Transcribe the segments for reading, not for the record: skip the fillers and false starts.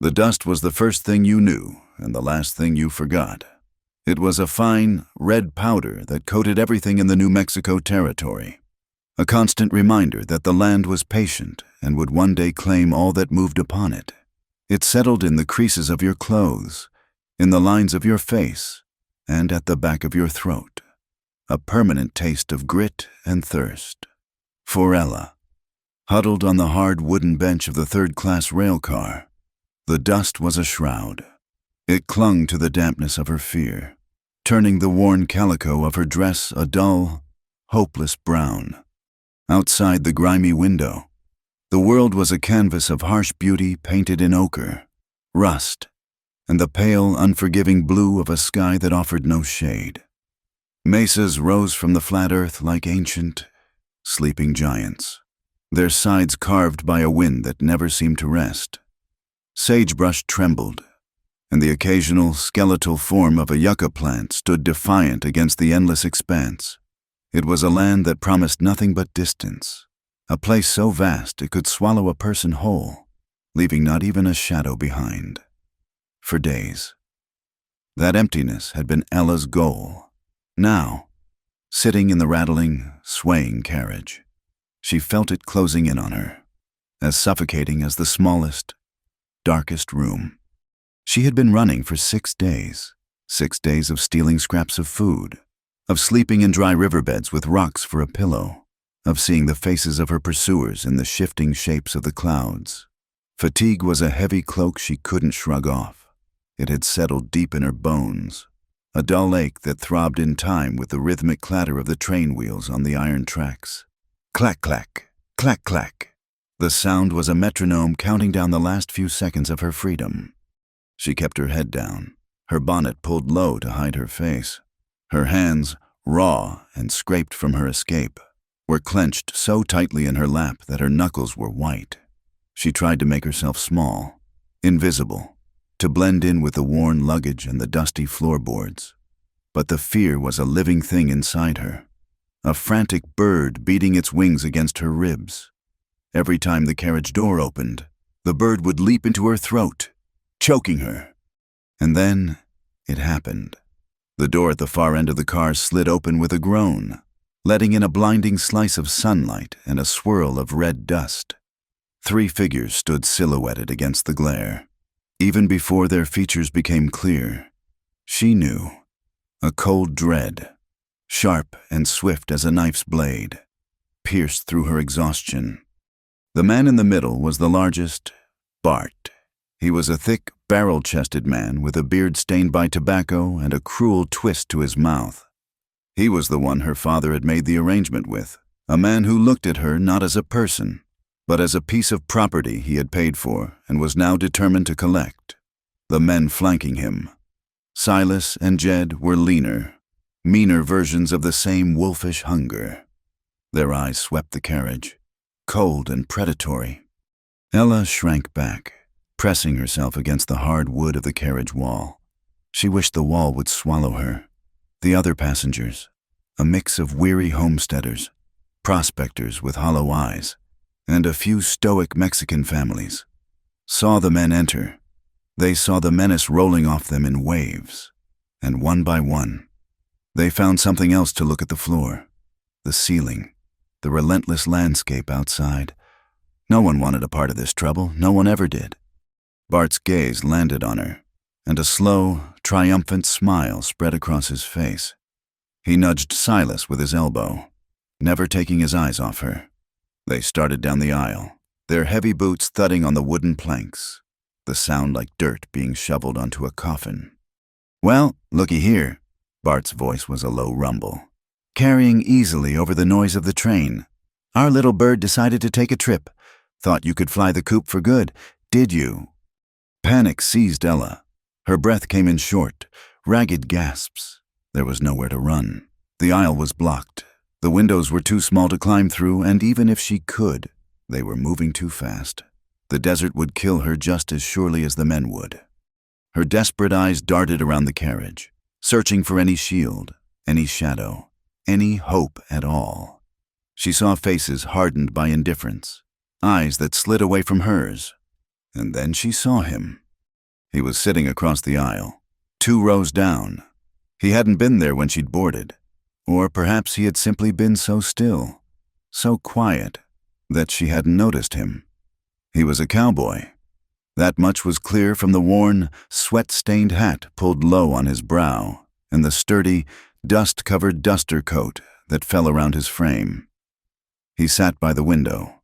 The dust was the first thing you knew and the last thing you forgot. It was a fine, red powder that coated everything in the New Mexico territory. A constant reminder that the land was patient and would one day claim all that moved upon it. It settled in the creases of your clothes, in the lines of your face, and at the back of your throat. A permanent taste of grit and thirst. For Ella, huddled on the hard wooden bench of the third-class rail car, the dust was a shroud. It clung to the dampness of her fear, turning the worn calico of her dress a dull, hopeless brown. Outside the grimy window, the world was a canvas of harsh beauty painted in ochre, rust, and the pale, unforgiving blue of a sky that offered no shade. Mesas rose from the flat earth like ancient, sleeping giants, their sides carved by a wind that never seemed to rest. Sagebrush trembled, and the occasional skeletal form of a yucca plant stood defiant against the endless expanse. It was a land that promised nothing but distance, a place so vast it could swallow a person whole, leaving not even a shadow behind. For days, that emptiness had been Ella's goal. Now, sitting in the rattling, swaying carriage, she felt it closing in on her, as suffocating as the smallest, darkest room. She had been running for 6 days, 6 days of stealing scraps of food, of sleeping in dry riverbeds with rocks for a pillow, of seeing the faces of her pursuers in the shifting shapes of the clouds. Fatigue was a heavy cloak she couldn't shrug off. It had settled deep in her bones, a dull ache that throbbed in time with the rhythmic clatter of the train wheels on the iron tracks. Clack, clack, clack, clack. The sound was a metronome counting down the last few seconds of her freedom. She kept her head down, her bonnet pulled low to hide her face. Her hands, raw and scraped from her escape, were clenched so tightly in her lap that her knuckles were white. She tried to make herself small, invisible, to blend in with the worn luggage and the dusty floorboards. But the fear was a living thing inside her, a frantic bird beating its wings against her ribs. Every time the carriage door opened, the bird would leap into her throat, choking her. And then it happened. The door at the far end of the car slid open with a groan, letting in a blinding slice of sunlight and a swirl of red dust. 3 figures stood silhouetted against the glare. Even before their features became clear, she knew. A cold dread, sharp and swift as a knife's blade, pierced through her exhaustion. The man in the middle was the largest, Bart. He was a thick, barrel-chested man with a beard stained by tobacco and a cruel twist to his mouth. He was the one her father had made the arrangement with, a man who looked at her not as a person, but as a piece of property he had paid for and was now determined to collect. The men flanking him, Silas and Jed, were leaner, meaner versions of the same wolfish hunger. Their eyes swept the carriage, cold and predatory. Ella shrank back, pressing herself against the hard wood of the carriage wall. She wished the wall would swallow her. The other passengers, a mix of weary homesteaders, prospectors with hollow eyes, and a few stoic Mexican families, saw the men enter. They saw the menace rolling off them in waves, and one by one, they found something else to look at: the floor, the ceiling, the relentless landscape outside. No one wanted a part of this trouble. No one ever did. Bart's gaze landed on her, and a slow, triumphant smile spread across his face. He nudged Silas with his elbow, never taking his eyes off her. They started down the aisle, their heavy boots thudding on the wooden planks, the sound like dirt being shoveled onto a coffin. "Well, looky here." Bart's voice was a low rumble, carrying easily over the noise of the train. "Our little bird decided to take a trip. Thought you could fly the coop for good, did you?" Panic seized Ella. Her breath came in short, ragged gasps. There was nowhere to run. The aisle was blocked. The windows were too small to climb through, and even if she could, they were moving too fast. The desert would kill her just as surely as the men would. Her desperate eyes darted around the carriage, searching for any shield, any shadow, any hope at all. She saw faces hardened by indifference, eyes that slid away from hers. And then she saw him, He was sitting across the aisle, 2 rows down. He hadn't been there when she'd boarded. Or perhaps he had simply been so still, so quiet, that she hadn't noticed him. He was a cowboy. That much was clear from the worn, sweat-stained hat pulled low on his brow and the sturdy, dust-covered duster coat that fell around his frame. He sat by the window,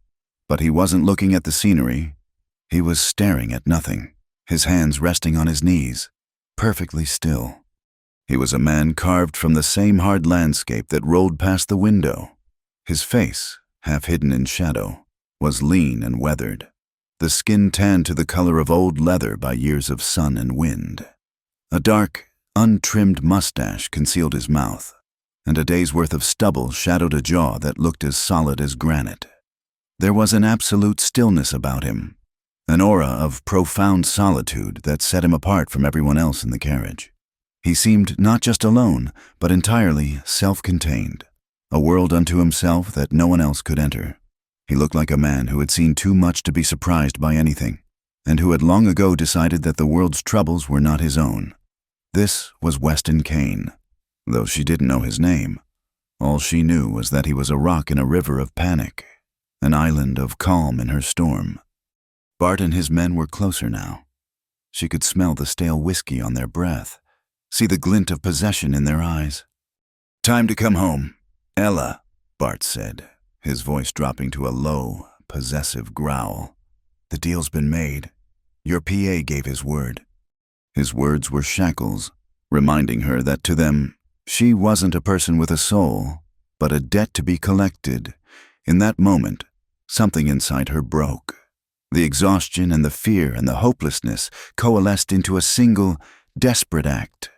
but he wasn't looking at the scenery. He was staring at nothing, his hands resting on his knees, perfectly still. He was a man carved from the same hard landscape that rolled past the window. His face, half hidden in shadow, was lean and weathered, the skin tanned to the color of old leather by years of sun and wind. A dark, untrimmed mustache concealed his mouth, and a day's worth of stubble shadowed a jaw that looked as solid as granite. There was an absolute stillness about him, an aura of profound solitude that set him apart from everyone else in the carriage. He seemed not just alone, but entirely self-contained, a world unto himself that no one else could enter. He looked like a man who had seen too much to be surprised by anything, and who had long ago decided that the world's troubles were not his own. This was Weston Kane. Though she didn't know his name, all she knew was that he was a rock in a river of panic, an island of calm in her storm. Bart and his men were closer now. She could smell the stale whiskey on their breath, see the glint of possession in their eyes. "Time to come home, Ella," Bart said, his voice dropping to a low, possessive growl. "The deal's been made. Your PA gave his word." His words were shackles, reminding her that to them, she wasn't a person with a soul, but a debt to be collected. In that moment, something inside her broke. The exhaustion and the fear and the hopelessness coalesced into a single, desperate act.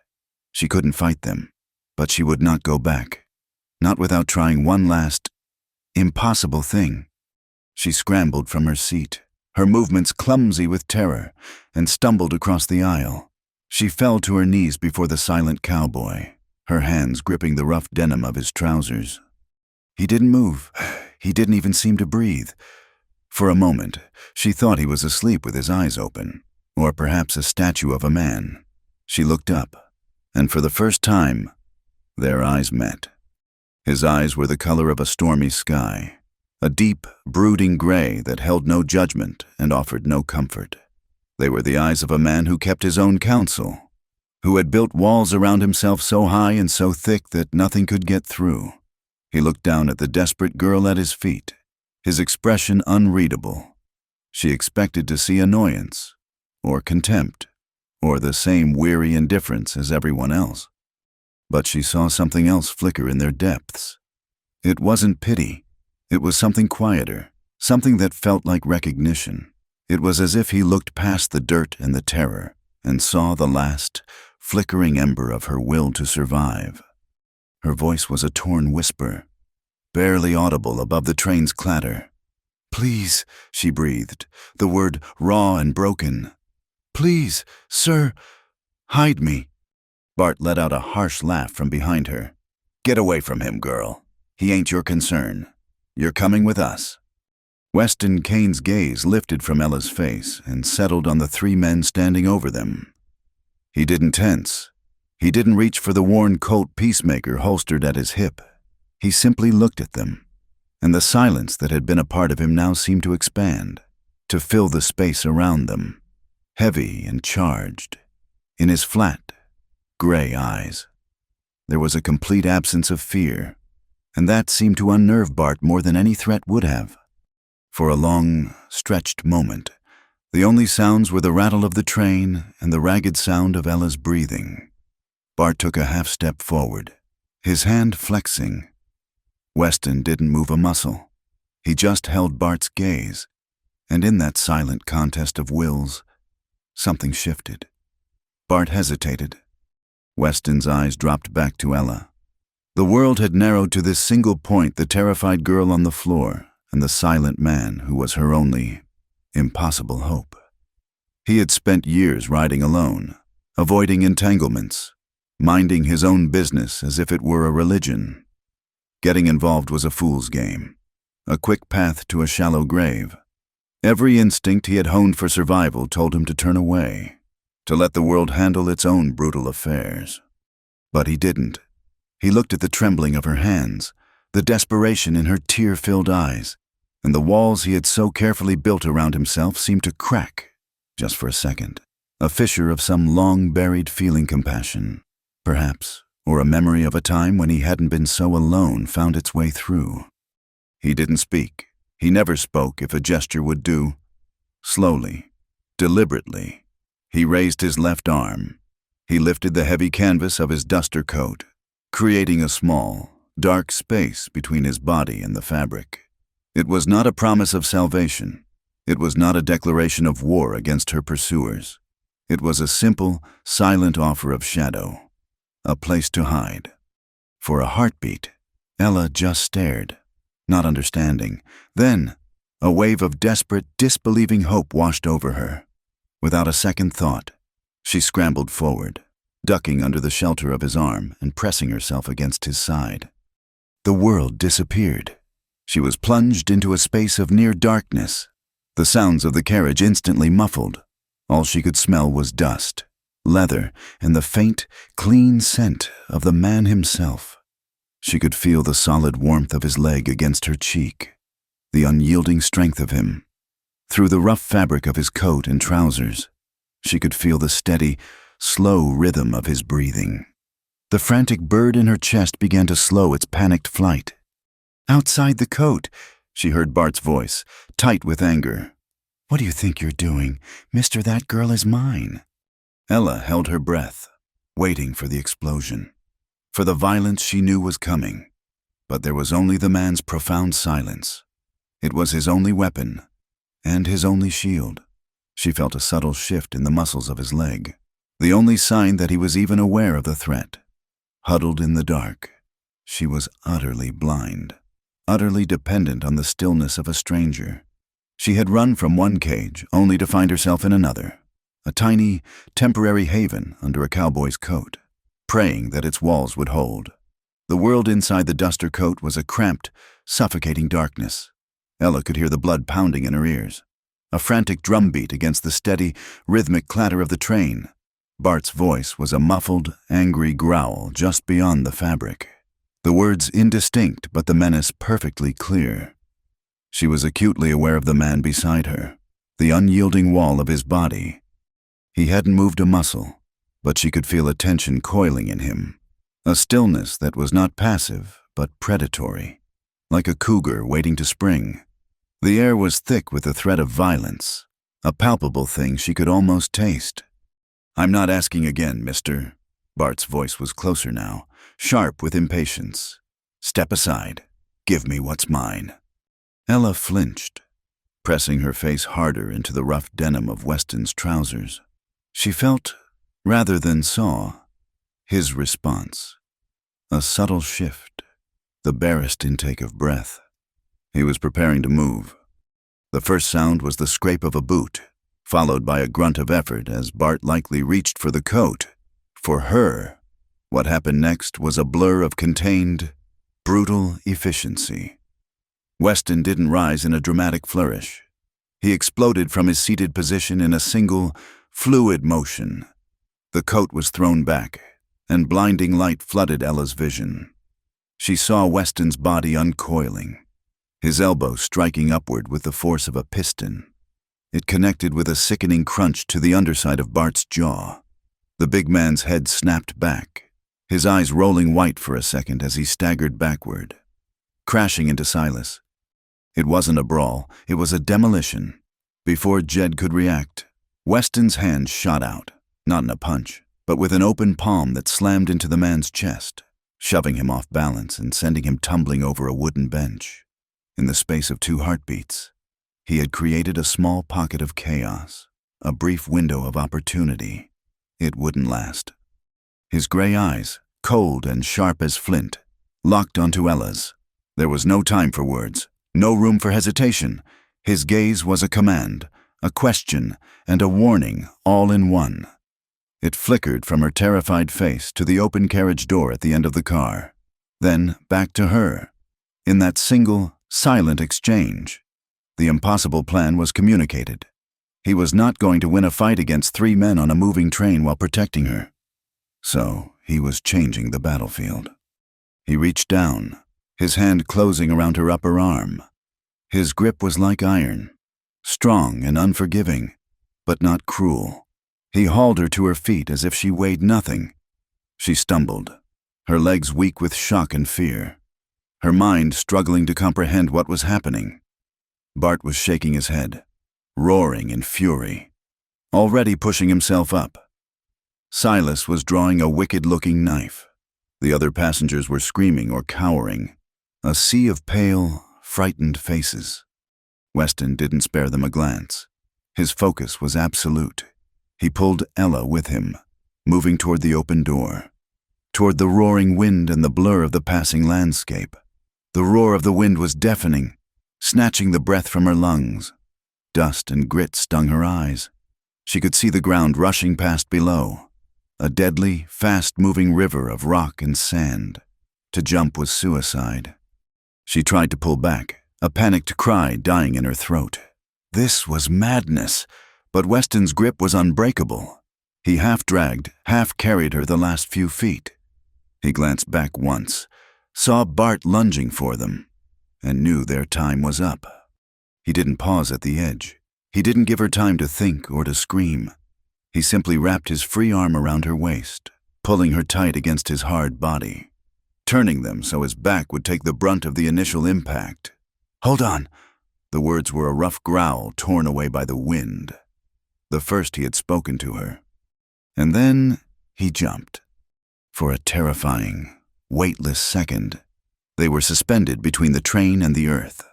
She couldn't fight them, but she would not go back, not without trying one last, impossible thing. She scrambled from her seat, her movements clumsy with terror, and stumbled across the aisle. She fell to her knees before the silent cowboy, her hands gripping the rough denim of his trousers. He didn't move. He didn't even seem to breathe. For a moment, she thought he was asleep with his eyes open, or perhaps a statue of a man. She looked up, and for the first time, their eyes met. His eyes were the color of a stormy sky, a deep, brooding gray that held no judgment and offered no comfort. They were the eyes of a man who kept his own counsel, who had built walls around himself so high and so thick that nothing could get through. He looked down at the desperate girl at his feet, his expression unreadable. She expected to see annoyance, or contempt, or the same weary indifference as everyone else. But she saw something else flicker in their depths. It wasn't pity. It was something quieter, something that felt like recognition. It was as if he looked past the dirt and the terror and saw the last, flickering ember of her will to survive. Her voice was a torn whisper, barely audible above the train's clatter. "Please," she breathed, the word raw and broken. "Please, sir, hide me." Bart let out a harsh laugh from behind her. "Get away from him, girl. He ain't your concern. You're coming with us." Weston Kane's gaze lifted from Ella's face and settled on the 3 men standing over them. He didn't tense. He didn't reach for the worn Colt Peacemaker holstered at his hip. He simply looked at them, and the silence that had been a part of him now seemed to expand, to fill the space around them, heavy and charged. In his flat, gray eyes, there was a complete absence of fear, and that seemed to unnerve Bart more than any threat would have. For a long, stretched moment, the only sounds were the rattle of the train and the ragged sound of Ella's breathing. Bart took a half-step forward, his hand flexing. Weston didn't move a muscle. He just held Bart's gaze, and in that silent contest of wills, something shifted. Bart hesitated. Weston's eyes dropped back to Ella. The world had narrowed to this single point, the terrified girl on the floor, and the silent man who was her only, impossible hope. He had spent years riding alone, avoiding entanglements, minding his own business as if it were a religion. Getting involved was a fool's game, a quick path to a shallow grave. Every instinct he had honed for survival told him to turn away. to let the world handle its own brutal affairs. But he didn't. He looked at the trembling of her hands, the desperation in her tear-filled eyes, and the walls he had so carefully built around himself seemed to crack, just for a second. A fissure of some long-buried feeling compassion, perhaps, or a memory of a time when he hadn't been so alone found its way through. He didn't speak. He never spoke if a gesture would do. Slowly, deliberately, he raised his left arm. He lifted the heavy canvas of his duster coat, creating a small, dark space between his body and the fabric. It was not a promise of salvation. It was not a declaration of war against her pursuers. It was a simple, silent offer of shadow, a place to hide. For a heartbeat, Ella just stared, not understanding. Then, a wave of desperate, disbelieving hope washed over her. Without a second thought, she scrambled forward, ducking under the shelter of his arm and pressing herself against his side. The world disappeared. She was plunged into a space of near darkness. The sounds of the carriage instantly muffled. All she could smell was dust, leather, and the faint, clean scent of the man himself. She could feel the solid warmth of his leg against her cheek, the unyielding strength of him. Through the rough fabric of his coat and trousers, she could feel the steady, slow rhythm of his breathing. The frantic bird in her chest began to slow its panicked flight. "Outside the coat," she heard Bart's voice, tight with anger. "What do you think you're doing? Mister, that girl is mine." Ella held her breath, waiting for the explosion, for the violence she knew was coming. But there was only the man's profound silence. It was his only weapon, and his only shield. She felt a subtle shift in the muscles of his leg, the only sign that he was even aware of the threat. Huddled in the dark, she was utterly blind, utterly dependent on the stillness of a stranger. She had run from one cage only to find herself in another, a tiny, temporary haven under a cowboy's coat, praying that its walls would hold. The world inside the duster coat was a cramped, suffocating darkness. Ella could hear the blood pounding in her ears, a frantic drumbeat against the steady, rhythmic clatter of the train. Bart's voice was a muffled, angry growl just beyond the fabric. The words indistinct, but the menace perfectly clear. She was acutely aware of the man beside her, the unyielding wall of his body. He hadn't moved a muscle, but she could feel a tension coiling in him, a stillness that was not passive, but predatory, like a cougar waiting to spring. The air was thick with the threat of violence, a palpable thing she could almost taste. "I'm not asking again, mister." Bart's voice was closer now, sharp with impatience. "Step aside. Give me what's mine." Ella flinched, pressing her face harder into the rough denim of Weston's trousers. She felt, rather than saw, his response. A subtle shift, the barest intake of breath. He was preparing to move. The first sound was the scrape of a boot, followed by a grunt of effort as Bart likely reached for the coat. For her, what happened next was a blur of contained, brutal efficiency. Weston didn't rise in a dramatic flourish. He exploded from his seated position in a single, fluid motion. The coat was thrown back, and blinding light flooded Ella's vision. She saw Weston's body uncoiling, his elbow striking upward with the force of a piston. It connected with a sickening crunch to the underside of Bart's jaw. The big man's head snapped back, his eyes rolling white for a second as he staggered backward, crashing into Silas. It wasn't a brawl, it was a demolition. Before Jed could react, Weston's hand shot out, not in a punch, but with an open palm that slammed into the man's chest, shoving him off balance and sending him tumbling over a wooden bench. In the space of 2 heartbeats, he had created a small pocket of chaos, a brief window of opportunity. It wouldn't last. His gray eyes, cold and sharp as flint, locked onto Ella's. There was no time for words, no room for hesitation. His gaze was a command, a question, and a warning all in one. It flickered from her terrified face to the open carriage door at the end of the car, then back to her. In that single, silent exchange, the impossible plan was communicated. He was not going to win a fight against 3 men on a moving train while protecting her. So he was changing the battlefield. He reached down, his hand closing around her upper arm. His grip was like iron, strong and unforgiving, but not cruel. He hauled her to her feet as if she weighed nothing. She stumbled, her legs weak with shock and fear, her mind struggling to comprehend what was happening. Bart was shaking his head, roaring in fury, already pushing himself up. Silas was drawing a wicked-looking knife. The other passengers were screaming or cowering, a sea of pale, frightened faces. Weston didn't spare them a glance. His focus was absolute. He pulled Ella with him, moving toward the open door, toward the roaring wind and the blur of the passing landscape. The roar of the wind was deafening, snatching the breath from her lungs. Dust and grit stung her eyes. She could see the ground rushing past below, a deadly, fast-moving river of rock and sand. To jump was suicide. She tried to pull back, a panicked cry dying in her throat. This was madness, but Weston's grip was unbreakable. He half-dragged, half-carried her the last few feet. He glanced back once, saw Bart lunging for them, and knew their time was up. He didn't pause at the edge. He didn't give her time to think or to scream. He simply wrapped his free arm around her waist, pulling her tight against his hard body, turning them so his back would take the brunt of the initial impact. "Hold on." The words were a rough growl torn away by the wind, the first he had spoken to her. And then he jumped. For a terrifying, weightless second, they were suspended between the train and the earth.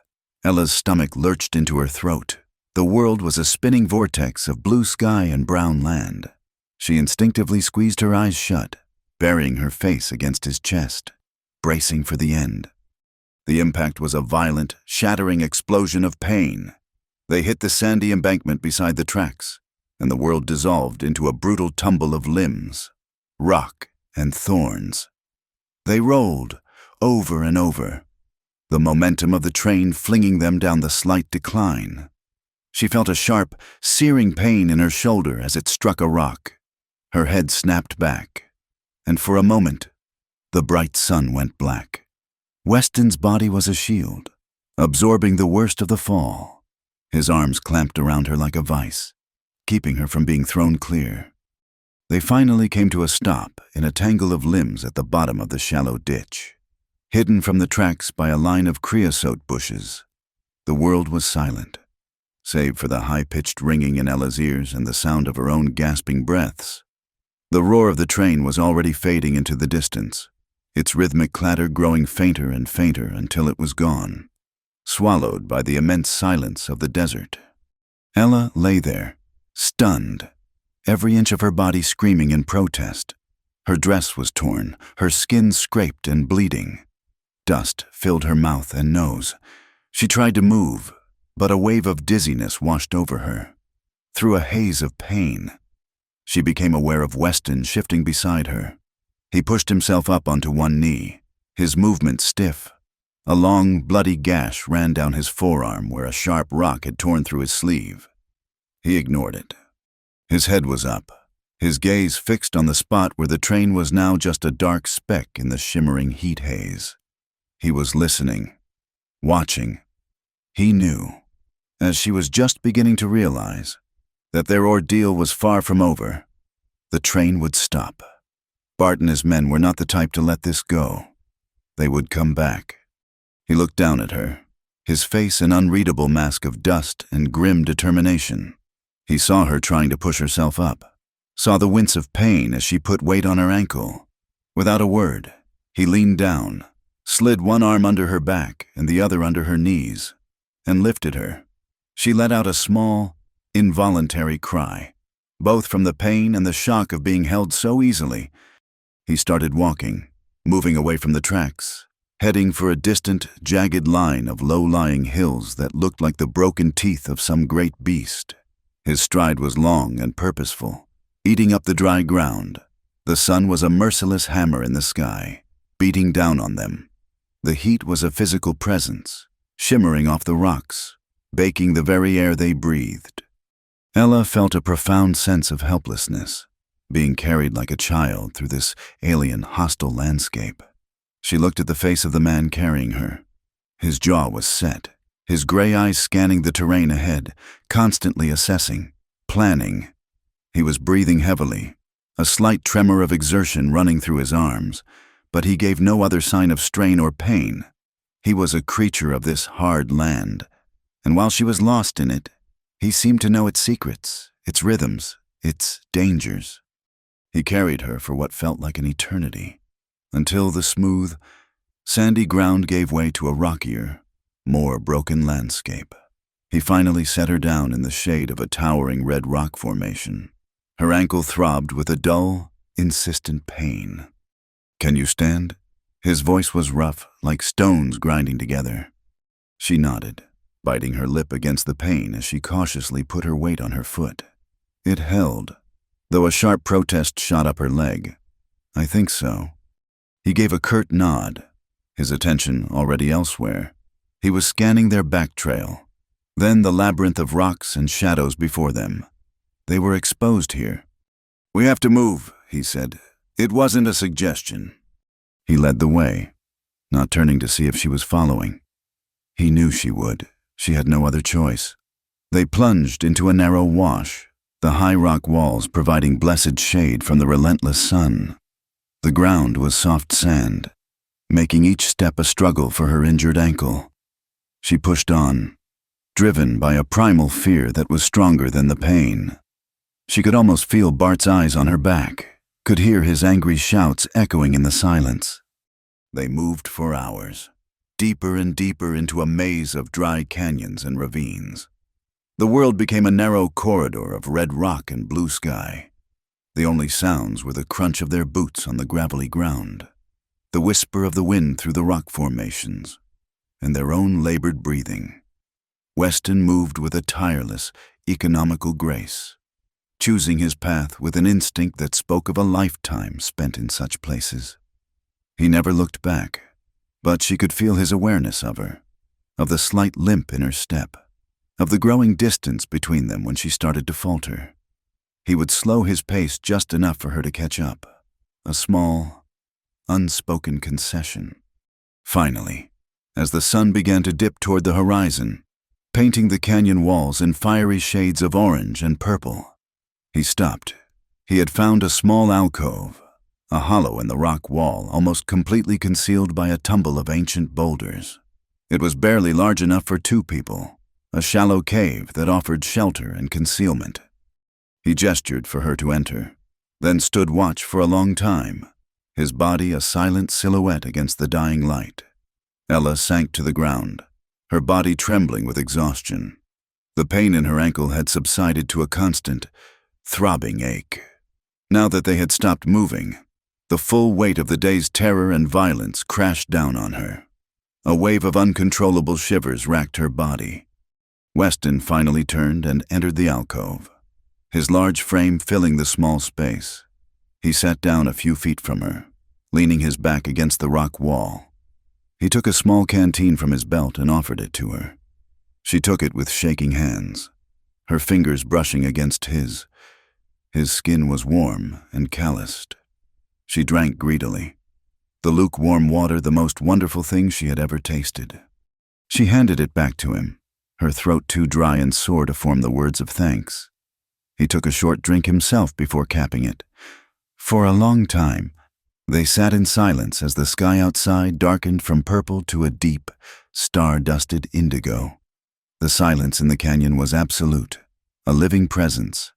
Ella's stomach lurched into her throat. The world was a spinning vortex of blue sky and brown land. She instinctively squeezed her eyes shut, burying her face against his chest, bracing for the end. The impact was a violent, shattering explosion of pain. They hit the sandy embankment beside the tracks, and the world dissolved into a brutal tumble of limbs, rock, and thorns. They rolled, over and over, the momentum of the train flinging them down the slight decline. She felt a sharp, searing pain in her shoulder as it struck a rock. Her head snapped back, and for a moment, the bright sun went black. Weston's body was a shield, absorbing the worst of the fall. His arms clamped around her like a vice, keeping her from being thrown clear. They finally came to a stop in a tangle of limbs at the bottom of the shallow ditch. Hidden from the tracks by a line of creosote bushes, the world was silent, save for the high-pitched ringing in Ella's ears and the sound of her own gasping breaths. The roar of the train was already fading into the distance, its rhythmic clatter growing fainter and fainter until it was gone, swallowed by the immense silence of the desert. Ella lay there, stunned, every inch of her body screaming in protest. Her dress was torn, her skin scraped and bleeding. Dust filled her mouth and nose. She tried to move, but a wave of dizziness washed over her. Through a haze of pain, she became aware of Weston shifting beside her. He pushed himself up onto one knee, his movement stiff. A long, bloody gash ran down his forearm where a sharp rock had torn through his sleeve. He ignored it. His head was up, his gaze fixed on the spot where the train was now just a dark speck in the shimmering heat haze. He was listening, watching. He knew, as she was just beginning to realize, that their ordeal was far from over. The train would stop. Bart and his men were not the type to let this go. They would come back. He looked down at her, his face an unreadable mask of dust and grim determination. He saw her trying to push herself up, saw the wince of pain as she put weight on her ankle. Without a word, he leaned down, slid one arm under her back and the other under her knees, and lifted her. She let out a small, involuntary cry, both from the pain and the shock of being held so easily. He started walking, moving away from the tracks, heading for a distant, jagged line of low-lying hills that looked like the broken teeth of some great beast. His stride was long and purposeful, eating up the dry ground. The sun was a merciless hammer in the sky, beating down on them. The heat was a physical presence, shimmering off the rocks, baking the very air they breathed. Ella felt a profound sense of helplessness, being carried like a child through this alien, hostile landscape. She looked at the face of the man carrying her. His jaw was set, his gray eyes scanning the terrain ahead, constantly assessing, planning. He was breathing heavily, a slight tremor of exertion running through his arms, but he gave no other sign of strain or pain. He was a creature of this hard land, and while she was lost in it, he seemed to know its secrets, its rhythms, its dangers. He carried her for what felt like an eternity, until the smooth, sandy ground gave way to a rockier, more broken landscape. He finally set her down in the shade of a towering red rock formation. Her ankle throbbed with a dull, insistent pain. "Can you stand?" His voice was rough, like stones grinding together. She nodded, biting her lip against the pain as she cautiously put her weight on her foot. It held, though a sharp protest shot up her leg. "I think so." He gave a curt nod, his attention already elsewhere. He was scanning their back trail, then the labyrinth of rocks and shadows before them. They were exposed here. "We have to move," he said. "It wasn't a suggestion." He led the way, not turning to see if she was following. He knew she would. She had no other choice. They plunged into a narrow wash, the high rock walls providing blessed shade from the relentless sun. The ground was soft sand, making each step a struggle for her injured ankle. She pushed on, driven by a primal fear that was stronger than the pain. She could almost feel Bart's eyes on her back, could hear his angry shouts echoing in the silence. They moved for hours, deeper and deeper into a maze of dry canyons and ravines. The world became a narrow corridor of red rock and blue sky. The only sounds were the crunch of their boots on the gravelly ground, the whisper of the wind through the rock formations, and their own labored breathing. Weston moved with a tireless, economical grace, choosing his path with an instinct that spoke of a lifetime spent in such places. He never looked back, but she could feel his awareness of her, of the slight limp in her step, of the growing distance between them when she started to falter. He would slow his pace just enough for her to catch up, a small, unspoken concession. Finally, as the sun began to dip toward the horizon, painting the canyon walls in fiery shades of orange and purple, he stopped. He had found a small alcove, a hollow in the rock wall almost completely concealed by a tumble of ancient boulders. It was barely large enough for two people, a shallow cave that offered shelter and concealment. He gestured for her to enter, then stood watch for a long time, his body a silent silhouette against the dying light. Ella sank to the ground, her body trembling with exhaustion. The pain in her ankle had subsided to a constant, throbbing ache. Now that they had stopped moving, the full weight of the day's terror and violence crashed down on her. A wave of uncontrollable shivers racked her body. Weston finally turned and entered the alcove, his large frame filling the small space. He sat down a few feet from her, leaning his back against the rock wall. He took a small canteen from his belt and offered it to her. She took it with shaking hands, her fingers brushing against his. His skin was warm and calloused. She drank greedily, the lukewarm water the most wonderful thing she had ever tasted. She handed it back to him, her throat too dry and sore to form the words of thanks. He took a short drink himself before capping it. For a long time, they sat in silence as the sky outside darkened from purple to a deep, star-dusted indigo. The silence in the canyon was absolute, a living presence.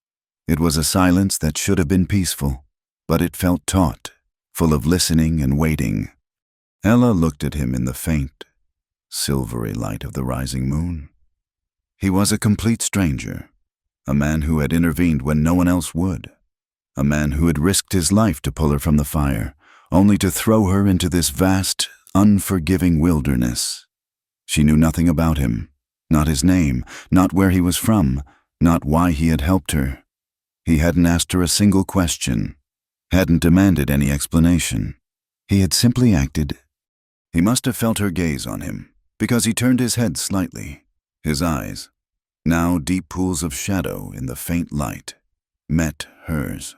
It was a silence that should have been peaceful, but it felt taut, full of listening and waiting. Ella looked at him in the faint, silvery light of the rising moon. He was a complete stranger, a man who had intervened when no one else would, a man who had risked his life to pull her from the fire, only to throw her into this vast, unforgiving wilderness. She knew nothing about him, not his name, not where he was from, not why he had helped her. He hadn't asked her a single question, hadn't demanded any explanation. He had simply acted. He must have felt her gaze on him, because he turned his head slightly, his eyes, Now deep pools of shadow in the faint light met hers.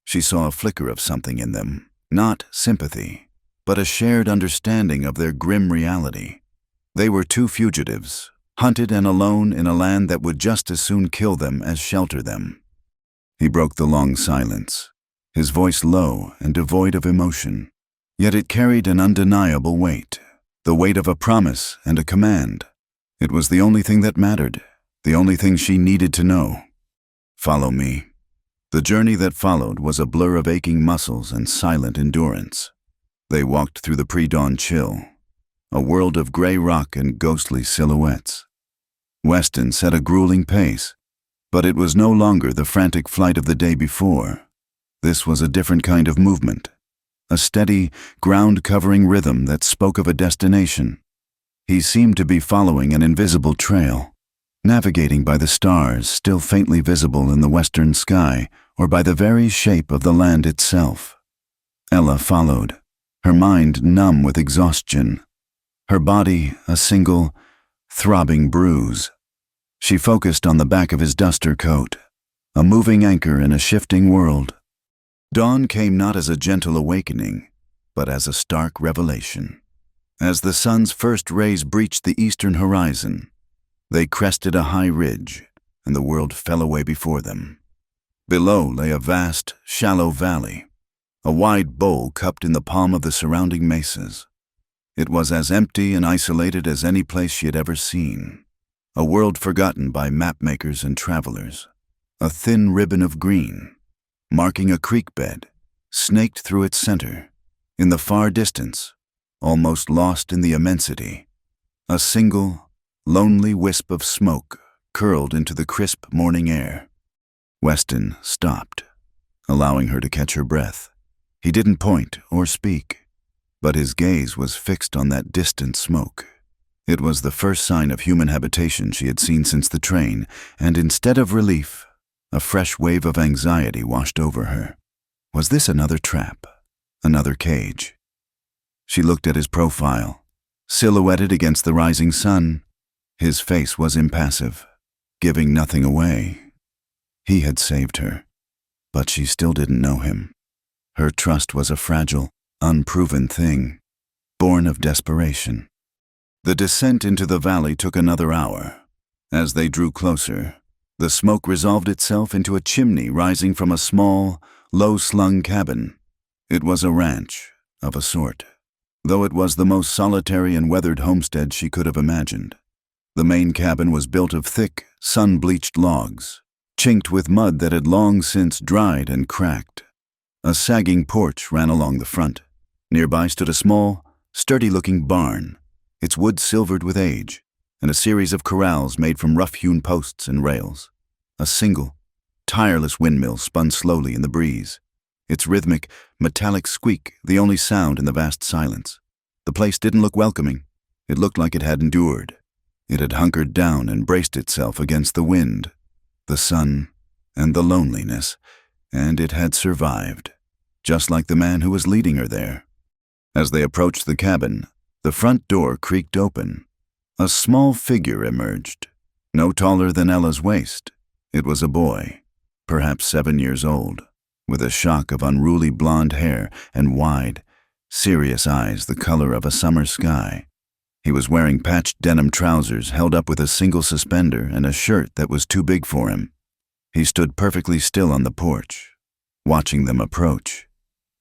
She saw a flicker of something in them, not sympathy, but a shared understanding of their grim reality. They were two fugitives, hunted and alone in a land that would just as soon kill them as shelter them. He broke the long silence, his voice low and devoid of emotion. Yet it carried an undeniable weight, the weight of a promise and a command. It was the only thing that mattered, the only thing she needed to know. Follow me. The journey that followed was a blur of aching muscles and silent endurance. They walked through the pre-dawn chill, a world of gray rock and ghostly silhouettes. Weston set a grueling pace, but it was no longer the frantic flight of the day before. This was a different kind of movement, a steady, ground-covering rhythm that spoke of a destination. He seemed to be following an invisible trail, navigating by the stars still faintly visible in the western sky or by the very shape of the land itself. Ella followed, her mind numb with exhaustion, her body a single, throbbing bruise. She focused on the back of his duster coat, a moving anchor in a shifting world. Dawn came not as a gentle awakening, but as a stark revelation. As the sun's first rays breached the eastern horizon, they crested a high ridge, and the world fell away before them. Below lay a vast, shallow valley, a wide bowl cupped in the palm of the surrounding mesas. It was as empty and isolated as any place she had ever seen, a world forgotten by mapmakers and travelers. A thin ribbon of green, marking a creek bed, snaked through its center. In the far distance, almost lost in the immensity, a single, lonely wisp of smoke curled into the crisp morning air. Weston stopped, allowing her to catch her breath. He didn't point or speak, but his gaze was fixed on that distant smoke. It was the first sign of human habitation she had seen since the train, and instead of relief, a fresh wave of anxiety washed over her. Was this another trap? Another cage? She looked at his profile, silhouetted against the rising sun. His face was impassive, giving nothing away. He had saved her, but she still didn't know him. Her trust was a fragile, unproven thing, born of desperation. The descent into the valley took another hour. As they drew closer, the smoke resolved itself into a chimney rising from a small, low-slung cabin. It was a ranch, of a sort, though it was the most solitary and weathered homestead she could have imagined. The main cabin was built of thick, sun-bleached logs, chinked with mud that had long since dried and cracked. A sagging porch ran along the front. Nearby stood a small, sturdy-looking barn, its wood silvered with age, and a series of corrals made from rough-hewn posts and rails. A single, tireless windmill spun slowly in the breeze, its rhythmic, metallic squeak the only sound in the vast silence. The place didn't look welcoming. It looked like it had endured. It had hunkered down and braced itself against the wind, the sun, and the loneliness, and it had survived, just like the man who was leading her there. As they approached the cabin, the front door creaked open. A small figure emerged, no taller than Ella's waist. It was a boy, perhaps 7 years old, with a shock of unruly blonde hair and wide, serious eyes the color of a summer sky. He was wearing patched denim trousers held up with a single suspender and a shirt that was too big for him. He stood perfectly still on the porch, watching them approach,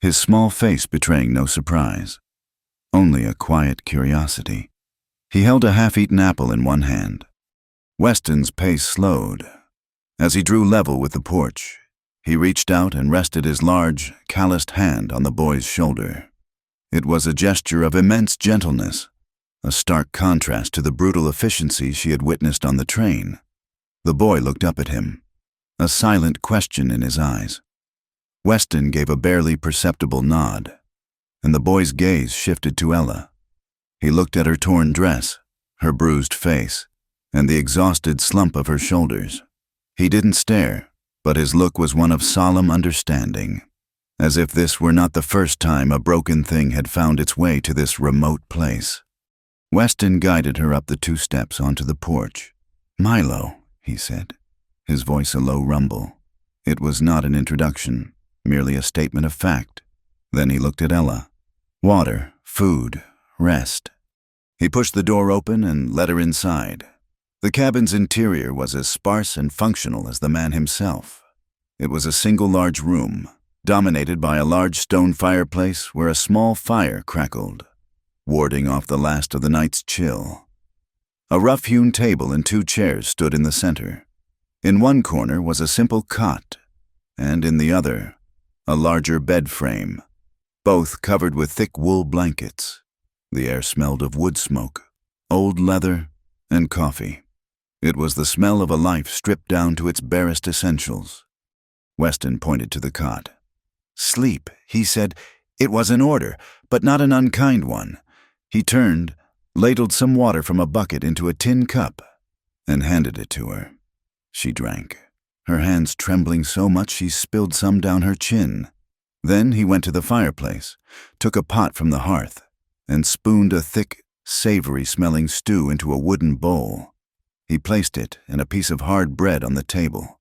his small face betraying no surprise, only a quiet curiosity. He held a half-eaten apple in one hand. Weston's pace slowed. As he drew level with the porch, he reached out and rested his large, calloused hand on the boy's shoulder. It was a gesture of immense gentleness, a stark contrast to the brutal efficiency she had witnessed on the train. The boy looked up at him, a silent question in his eyes. Weston gave a barely perceptible nod, and the boy's gaze shifted to Ella. He looked at her torn dress, her bruised face, and the exhausted slump of her shoulders. He didn't stare, but his look was one of solemn understanding, as if this were not the first time a broken thing had found its way to this remote place. Weston guided her up the 2 steps onto the porch. "Milo," he said, his voice a low rumble. It was not an introduction, merely a statement of fact. Then he looked at Ella. Water, food, rest. He pushed the door open and let her inside. The cabin's interior was as sparse and functional as the man himself. It was a single large room, dominated by a large stone fireplace where a small fire crackled, warding off the last of the night's chill. A rough-hewn table and 2 chairs stood in the center. In one corner was a simple cot, and in the other, a larger bed frame, both covered with thick wool blankets. The air smelled of wood smoke, old leather, and coffee. It was the smell of a life stripped down to its barest essentials. Weston pointed to the cot. Sleep, he said. It was an order, but not an unkind one. He turned, ladled some water from a bucket into a tin cup, and handed it to her. She drank, her hands trembling so much she spilled some down her chin. Then he went to the fireplace, took a pot from the hearth, and spooned a thick, savory-smelling stew into a wooden bowl. He placed it and a piece of hard bread on the table.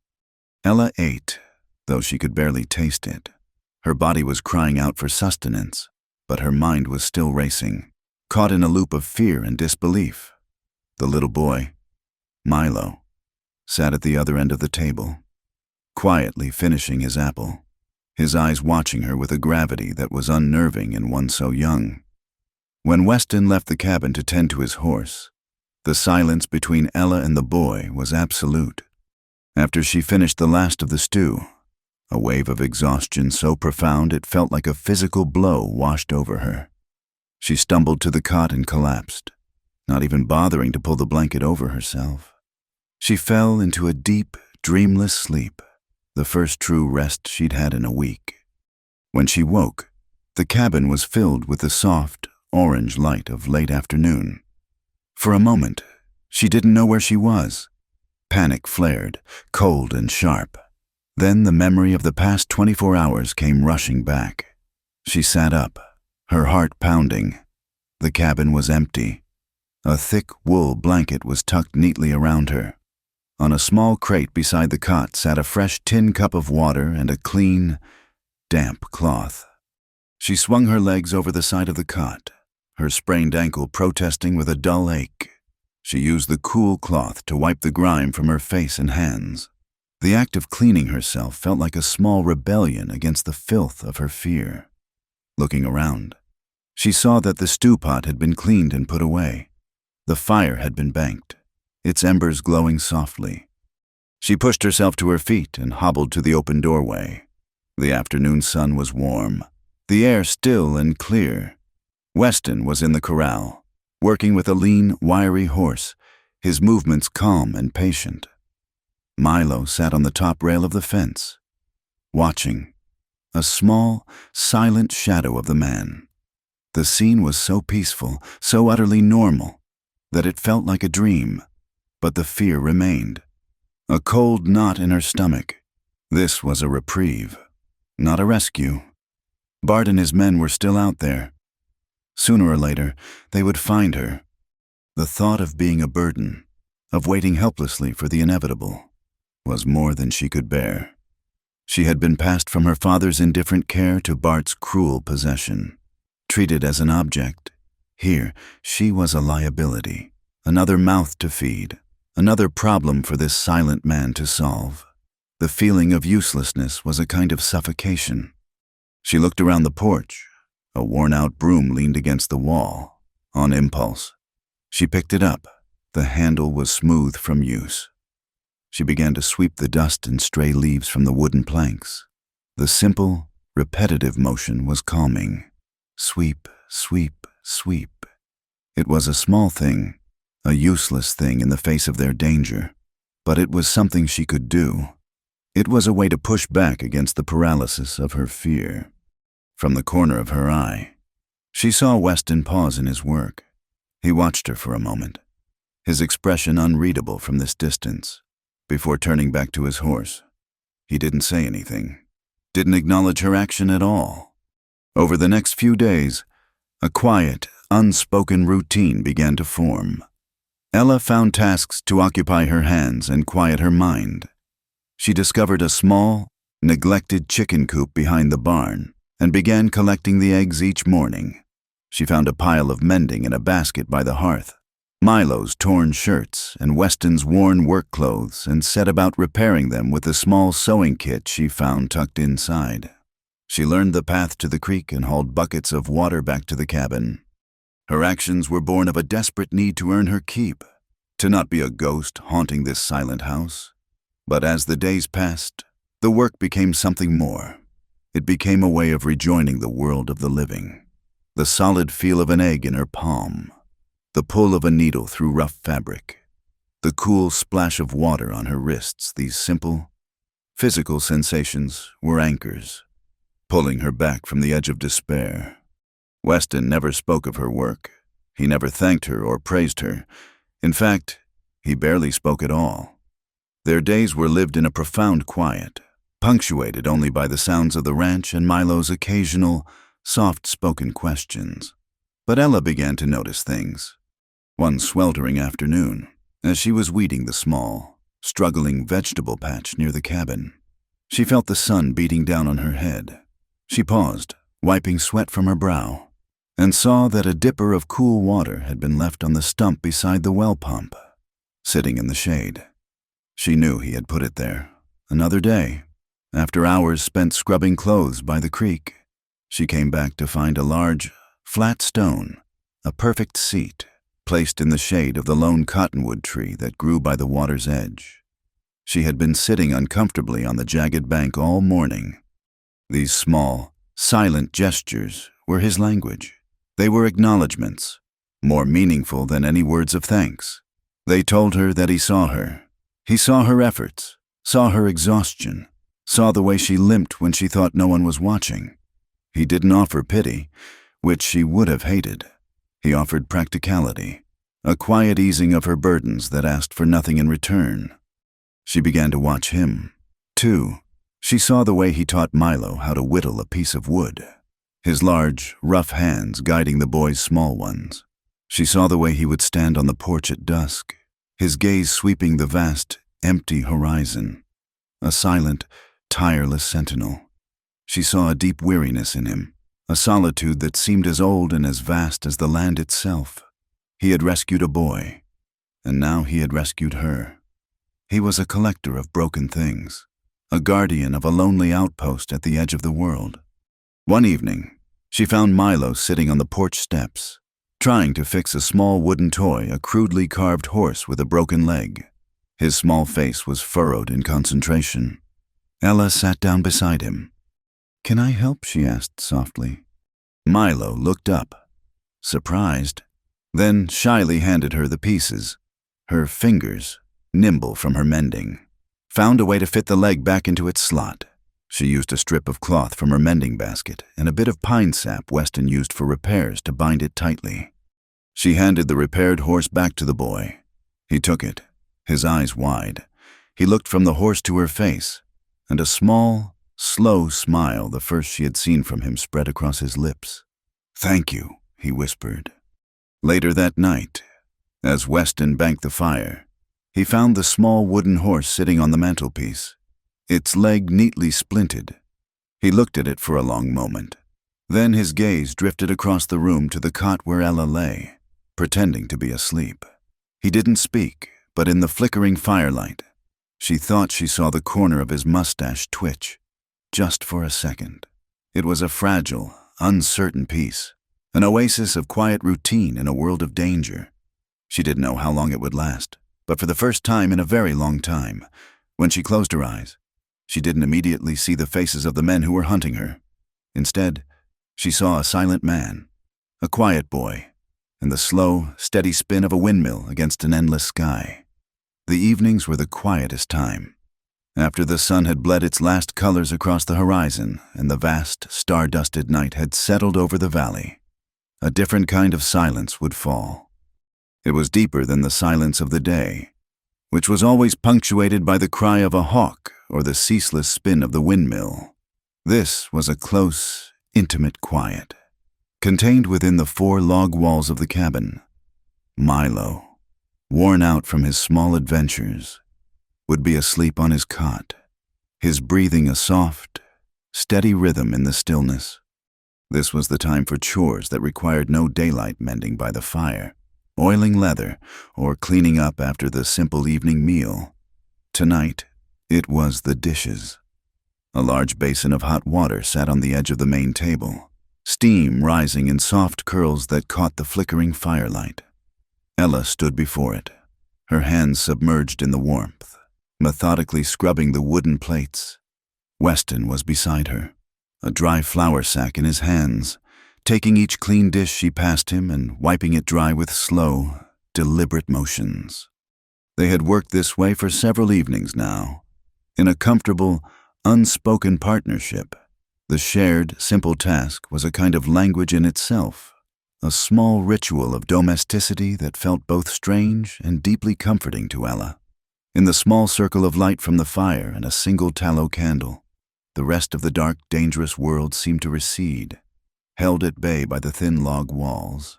Ella ate, though she could barely taste it. Her body was crying out for sustenance, but her mind was still racing, caught in a loop of fear and disbelief. The little boy, Milo, sat at the other end of the table, quietly finishing his apple, his eyes watching her with a gravity that was unnerving in one so young. When Weston left the cabin to tend to his horse, the silence between Ella and the boy was absolute. After she finished the last of the stew, a wave of exhaustion so profound it felt like a physical blow washed over her. She stumbled to the cot and collapsed, not even bothering to pull the blanket over herself. She fell into a deep, dreamless sleep, the first true rest she'd had in a week. When she woke, the cabin was filled with the soft, orange light of late afternoon. For a moment, she didn't know where she was. Panic flared, cold and sharp. Then the memory of the past 24 hours came rushing back. She sat up, her heart pounding. The cabin was empty. A thick wool blanket was tucked neatly around her. On a small crate beside the cot sat a fresh tin cup of water and a clean, damp cloth. She swung her legs over the side of the cot, her sprained ankle protesting with a dull ache. She used the cool cloth to wipe the grime from her face and hands. The act of cleaning herself felt like a small rebellion against the filth of her fear. Looking around, she saw that the stew pot had been cleaned and put away. The fire had been banked, its embers glowing softly. She pushed herself to her feet and hobbled to the open doorway. The afternoon sun was warm, the air still and clear. Weston was in the corral, working with a lean, wiry horse, his movements calm and patient. Milo sat on the top rail of the fence, watching, a small, silent shadow of the man. The scene was so peaceful, so utterly normal, that it felt like a dream, but the fear remained. A cold knot in her stomach. This was a reprieve, not a rescue. Bart and his men were still out there. Sooner or later, they would find her. The thought of being a burden, of waiting helplessly for the inevitable, was more than she could bear. She had been passed from her father's indifferent care to Bart's cruel possession. Treated as an object, here she was a liability, another mouth to feed, another problem for this silent man to solve. The feeling of uselessness was a kind of suffocation. She looked around the porch. A worn-out broom leaned against the wall. On impulse, she picked it up. The handle was smooth from use. She began to sweep the dust and stray leaves from the wooden planks. The simple, repetitive motion was calming. Sweep, sweep, sweep. It was a small thing, a useless thing in the face of their danger, but it was something she could do. It was a way to push back against the paralysis of her fear. From the corner of her eye, she saw Weston pause in his work. He watched her for a moment, his expression unreadable from this distance, before turning back to his horse. He didn't say anything, didn't acknowledge her action at all. Over the next few days, a quiet, unspoken routine began to form. Ella found tasks to occupy her hands and quiet her mind. She discovered a small, neglected chicken coop behind the barn and began collecting the eggs each morning. She found a pile of mending in a basket by the hearth, Milo's torn shirts and Weston's worn work clothes, and set about repairing them with the small sewing kit she found tucked inside. She learned the path to the creek and hauled buckets of water back to the cabin. Her actions were born of a desperate need to earn her keep, to not be a ghost haunting this silent house. But as the days passed, the work became something more. It became a way of rejoining the world of the living. The solid feel of an egg in her palm, the pull of a needle through rough fabric, the cool splash of water on her wrists, these simple, physical sensations were anchors, pulling her back from the edge of despair. Weston never spoke of her work. He never thanked her or praised her. In fact, he barely spoke at all. Their days were lived in a profound quiet, punctuated only by the sounds of the ranch and Milo's occasional, soft-spoken questions. But Ella began to notice things. One sweltering afternoon, as she was weeding the small, struggling vegetable patch near the cabin, she felt the sun beating down on her head. She paused, wiping sweat from her brow, and saw that a dipper of cool water had been left on the stump beside the well pump, sitting in the shade. She knew he had put it there. Another day, after hours spent scrubbing clothes by the creek, she came back to find a large, flat stone, a perfect seat, placed in the shade of the lone cottonwood tree that grew by the water's edge. She had been sitting uncomfortably on the jagged bank all morning. These small, silent gestures were his language. They were acknowledgments, more meaningful than any words of thanks. They told her that he saw her. He saw her efforts, saw her exhaustion, saw the way she limped when she thought no one was watching. He didn't offer pity, which she would have hated. He offered practicality, a quiet easing of her burdens that asked for nothing in return. She began to watch him, too. She saw the way he taught Milo how to whittle a piece of wood, his large, rough hands guiding the boy's small ones. She saw the way he would stand on the porch at dusk, his gaze sweeping the vast, empty horizon, a silent, tireless sentinel. She saw a deep weariness in him, a solitude that seemed as old and as vast as the land itself. He had rescued a boy, and now he had rescued her. He was a collector of broken things, a guardian of a lonely outpost at the edge of the world. One evening, she found Milo sitting on the porch steps, trying to fix a small wooden toy, a crudely carved horse with a broken leg. His small face was furrowed in concentration. Ella sat down beside him. "Can I help?" she asked softly. Milo looked up, surprised, then shyly handed her the pieces. Her fingers, nimble from her mending, found a way to fit the leg back into its slot. She used a strip of cloth from her mending basket and a bit of pine sap Weston used for repairs to bind it tightly. She handed the repaired horse back to the boy. He took it, his eyes wide. He looked from the horse to her face, and a small, slow smile, the first she had seen from him, spread across his lips. "Thank you," he whispered. Later that night, as Weston banked the fire, he found the small wooden horse sitting on the mantelpiece, its leg neatly splinted. He looked at it for a long moment. Then his gaze drifted across the room to the cot where Ella lay, pretending to be asleep. He didn't speak, but in the flickering firelight, she thought she saw the corner of his mustache twitch, just for a second. It was a fragile, uncertain piece, an oasis of quiet routine in a world of danger. She didn't know how long it would last, but for the first time in a very long time, when she closed her eyes, she didn't immediately see the faces of the men who were hunting her. Instead, she saw a silent man, a quiet boy, and the slow, steady spin of a windmill against an endless sky. The evenings were the quietest time. After the sun had bled its last colors across the horizon and the vast, star-dusted night had settled over the valley, a different kind of silence would fall. It was deeper than the silence of the day, which was always punctuated by the cry of a hawk or the ceaseless spin of the windmill. This was a close, intimate quiet, contained within the 4 log walls of the cabin. Milo. worn out from his small adventures, would be asleep on his cot, his breathing a soft, steady rhythm in the stillness. This was the time for chores that required no daylight mending by the fire, oiling leather, or cleaning up after the simple evening meal. Tonight, it was the dishes. A large basin of hot water sat on the edge of the main table, steam rising in soft curls that caught the flickering firelight. Ella stood before it, her hands submerged in the warmth, methodically scrubbing the wooden plates. Weston was beside her, a dry flour sack in his hands, taking each clean dish she passed him and wiping it dry with slow, deliberate motions. They had worked this way for several evenings now, in a comfortable, unspoken partnership. The shared, simple task was a kind of language in itself, a small ritual of domesticity that felt both strange and deeply comforting to Ella. In the small circle of light from the fire and a single tallow candle, the rest of the dark, dangerous world seemed to recede, held at bay by the thin log walls.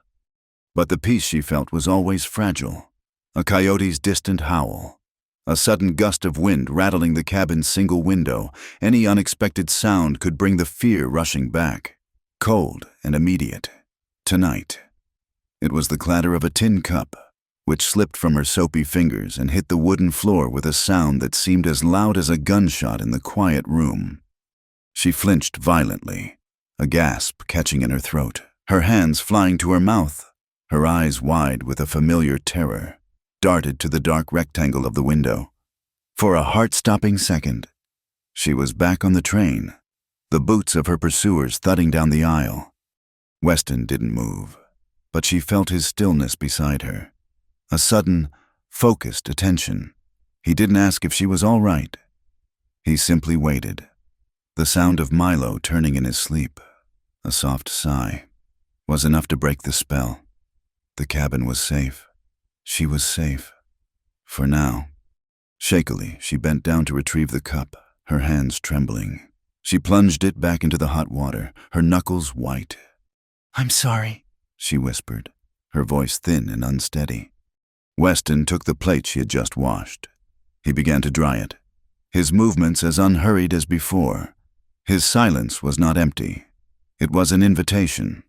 But the peace she felt was always fragile. A coyote's distant howl, a sudden gust of wind rattling the cabin's single window, any unexpected sound could bring the fear rushing back, cold and immediate. Tonight, it was the clatter of a tin cup, which slipped from her soapy fingers and hit the wooden floor with a sound that seemed as loud as a gunshot in the quiet room. She flinched violently, a gasp catching in her throat, her hands flying to her mouth, her eyes wide with a familiar terror, darted to the dark rectangle of the window. For a heart-stopping second, she was back on the train, the boots of her pursuers thudding down the aisle. Weston didn't move, but she felt his stillness beside her, a sudden, focused attention. He didn't ask if she was all right. He simply waited. The sound of Milo turning in his sleep, a soft sigh, was enough to break the spell. The cabin was safe. She was safe. For now. Shakily, she bent down to retrieve the cup, her hands trembling. She plunged it back into the hot water, her knuckles white. "I'm sorry," she whispered, her voice thin and unsteady. Weston took the plate she had just washed. He began to dry it, his movements as unhurried as before. His silence was not empty. It was an invitation.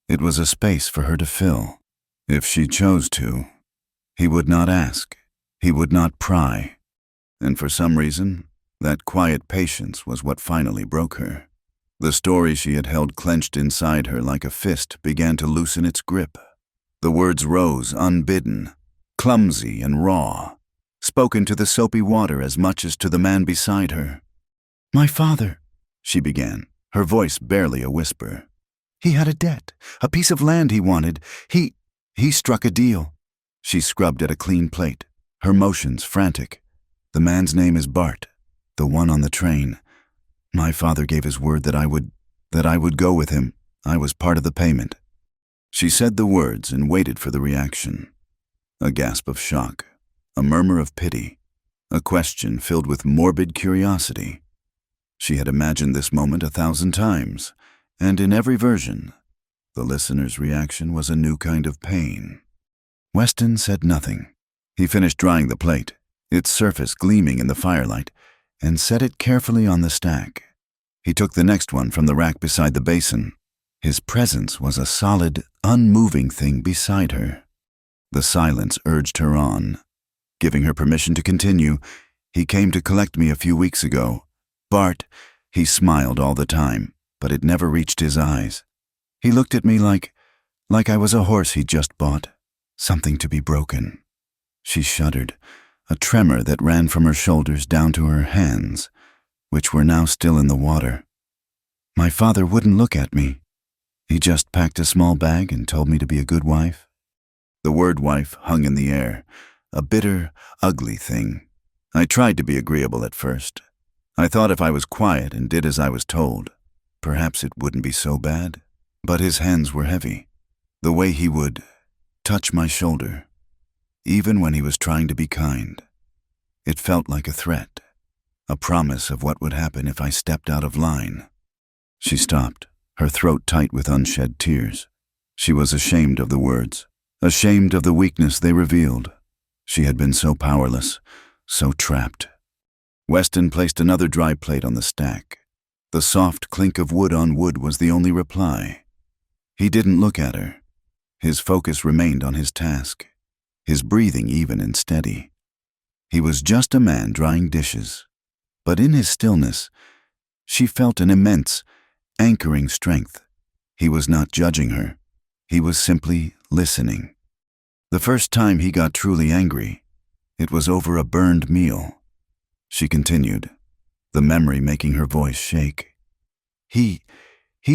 It was a space for her to fill. If she chose to, he would not ask. He would not pry. And for some reason, that quiet patience was what finally broke her. The story she had held clenched inside her like a fist began to loosen its grip. The words rose unbidden, clumsy and raw, spoken to the soapy water as much as to the man beside her. "My father," she began, her voice barely a whisper. "He had a debt, a piece of land he wanted. He struck a deal." She scrubbed at a clean plate, her motions frantic. "The man's name is Bart, the one on the train. My father gave his word that I would go with him. I was part of the payment." She said the words and waited for the reaction. A gasp of shock, a murmur of pity, a question filled with morbid curiosity. She had imagined this moment 1,000 times, and in every version, the listener's reaction was a new kind of pain. Weston said nothing. He finished drying the plate, its surface gleaming in the firelight, and set it carefully on the stack. He took the next one from the rack beside the basin. His presence was a solid, unmoving thing beside her. The silence urged her on. Giving her permission to continue, "He came to collect me a few weeks ago. Bart," he smiled all the time, but it never reached his eyes. "He looked at me like I was a horse he'd just bought, something to be broken." She shuddered, a tremor that ran from her shoulders down to her hands, which were now still in the water. "My father wouldn't look at me. He just packed a small bag and told me to be a good wife." The word wife hung in the air, a bitter, ugly thing. I tried to be agreeable at first. I thought if I was quiet and did as I was told, perhaps it wouldn't be so bad. But his hands were heavy. The way he would touch my shoulder, even when he was trying to be kind. It felt like a threat, a promise of what would happen if I stepped out of line. She stopped, her throat tight with unshed tears. She was ashamed of the words, ashamed of the weakness they revealed. She had been so powerless, so trapped. Weston placed another dry plate on the stack. The soft clink of wood on wood was the only reply. He didn't look at her. His focus remained on his task, his breathing even and steady. He was just a man drying dishes. But in his stillness, she felt an immense, anchoring strength. He was not judging her. He was simply listening. The first time he got truly angry, it was over a burned meal. She continued, the memory making her voice shake. He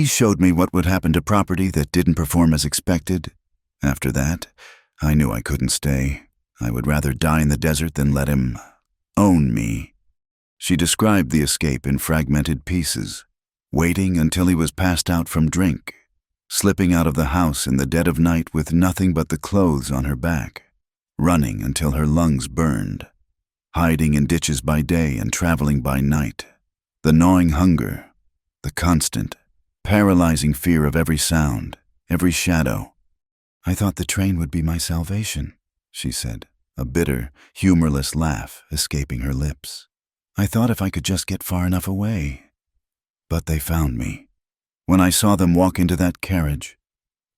showed me what would happen to property that didn't perform as expected. After that, I knew I couldn't stay. I would rather die in the desert than let him own me. She described the escape in fragmented pieces, waiting until he was passed out from drink, slipping out of the house in the dead of night with nothing but the clothes on her back, running until her lungs burned, hiding in ditches by day and traveling by night, the gnawing hunger, the constant, paralyzing fear of every sound, every shadow. I thought the train would be my salvation, she said, a bitter, humorless laugh escaping her lips. I thought if I could just get far enough away. But they found me. When I saw them walk into that carriage,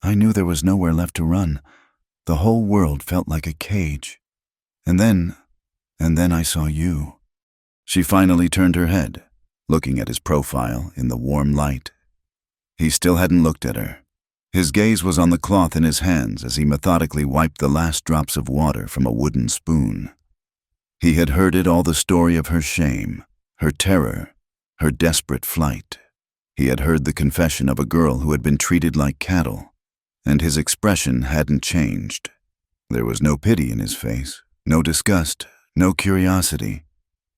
I knew there was nowhere left to run. The whole world felt like a cage. And then I saw you. She finally turned her head, looking at his profile in the warm light. He still hadn't looked at her. His gaze was on the cloth in his hands as he methodically wiped the last drops of water from a wooden spoon. He had heard it all, the story of her shame, her terror, her desperate flight. He had heard the confession of a girl who had been treated like cattle, and his expression hadn't changed. There was no pity in his face, no disgust, no curiosity.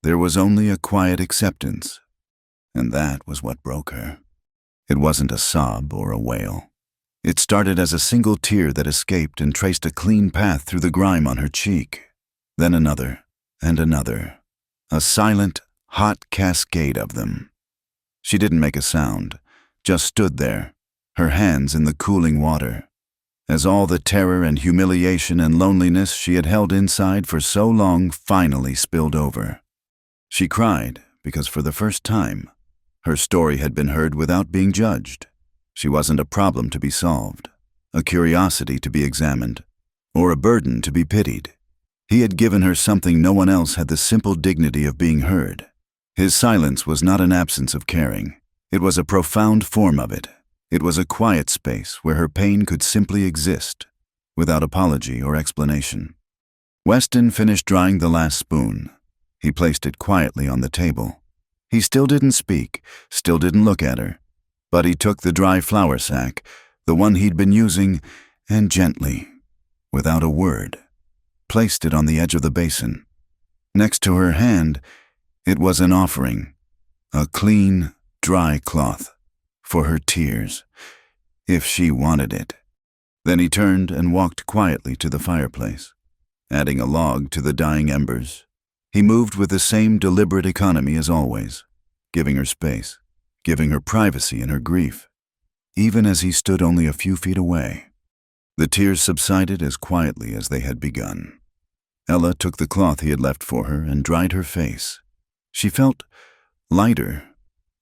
There was only a quiet acceptance, and that was what broke her. It wasn't a sob or a wail. It started as a single tear that escaped and traced a clean path through the grime on her cheek. Then another, and another. A silent, hot cascade of them. She didn't make a sound, just stood there, her hands in the cooling water, as all the terror and humiliation and loneliness she had held inside for so long finally spilled over. She cried because for the first time, her story had been heard without being judged. She wasn't a problem to be solved, a curiosity to be examined, or a burden to be pitied. He had given her something no one else had, the simple dignity of being heard. His silence was not an absence of caring. It was a profound form of it. It was a quiet space where her pain could simply exist, without apology or explanation. Weston finished drying the last spoon. He placed it quietly on the table. He still didn't speak, still didn't look at her, but he took the dry flour sack, the one he'd been using, and gently, without a word, placed it on the edge of the basin. Next to her hand, it was an offering, a clean, dry cloth, for her tears, if she wanted it. Then he turned and walked quietly to the fireplace, adding a log to the dying embers. He moved with the same deliberate economy as always, giving her space, giving her privacy in her grief, even as he stood only a few feet away. The tears subsided as quietly as they had begun. Ella took the cloth he had left for her and dried her face. She felt lighter,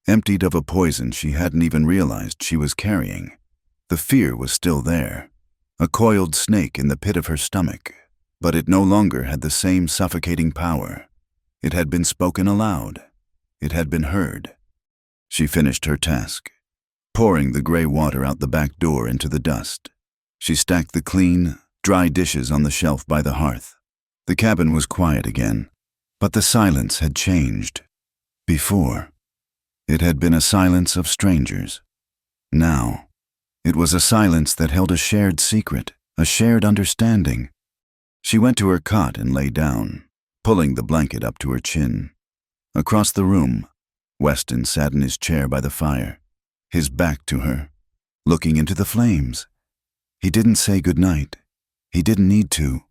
emptied of a poison she hadn't even realized she was carrying. The fear was still there, a coiled snake in the pit of her stomach, but it no longer had the same suffocating power. It had been spoken aloud. It had been heard. She finished her task, pouring the gray water out the back door into the dust. She stacked the clean, dry dishes on the shelf by the hearth. The cabin was quiet again, but the silence had changed. Before, it had been a silence of strangers. Now, it was a silence that held a shared secret, a shared understanding. She went to her cot and lay down, pulling the blanket up to her chin. Across the room, Weston sat in his chair by the fire, his back to her, looking into the flames. He didn't say goodnight. He didn't need to.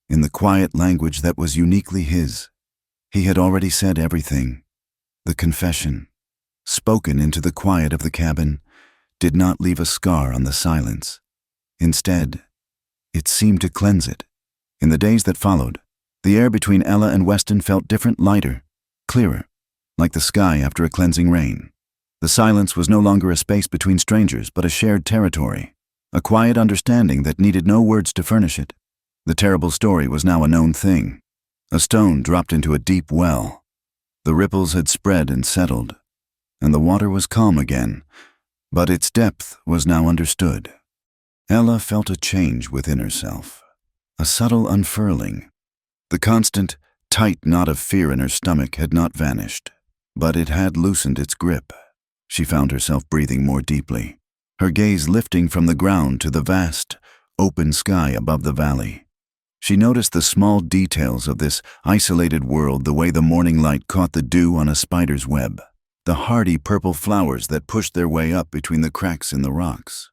In the quiet language that was uniquely his, he had already said everything. The confession, spoken into the quiet of the cabin, did not leave a scar on the silence. Instead, it seemed to cleanse it. In the days that followed, The air between Ella and Weston felt different, lighter, clearer, like the sky after a cleansing rain. The silence was no longer a space between strangers, but a shared territory, a quiet understanding that needed no words to furnish it. The terrible story was now a known thing. A stone dropped into a deep well. The ripples had spread and settled, and the water was calm again, but its depth was now understood. Ella felt a change within herself, a subtle unfurling. The constant, tight knot of fear in her stomach had not vanished, but it had loosened its grip. She found herself breathing more deeply, her gaze lifting from the ground to the vast, open sky above the valley. She noticed the small details of this isolated world, the way the morning light caught the dew on a spider's web, the hardy purple flowers that pushed their way up between the cracks in the rocks,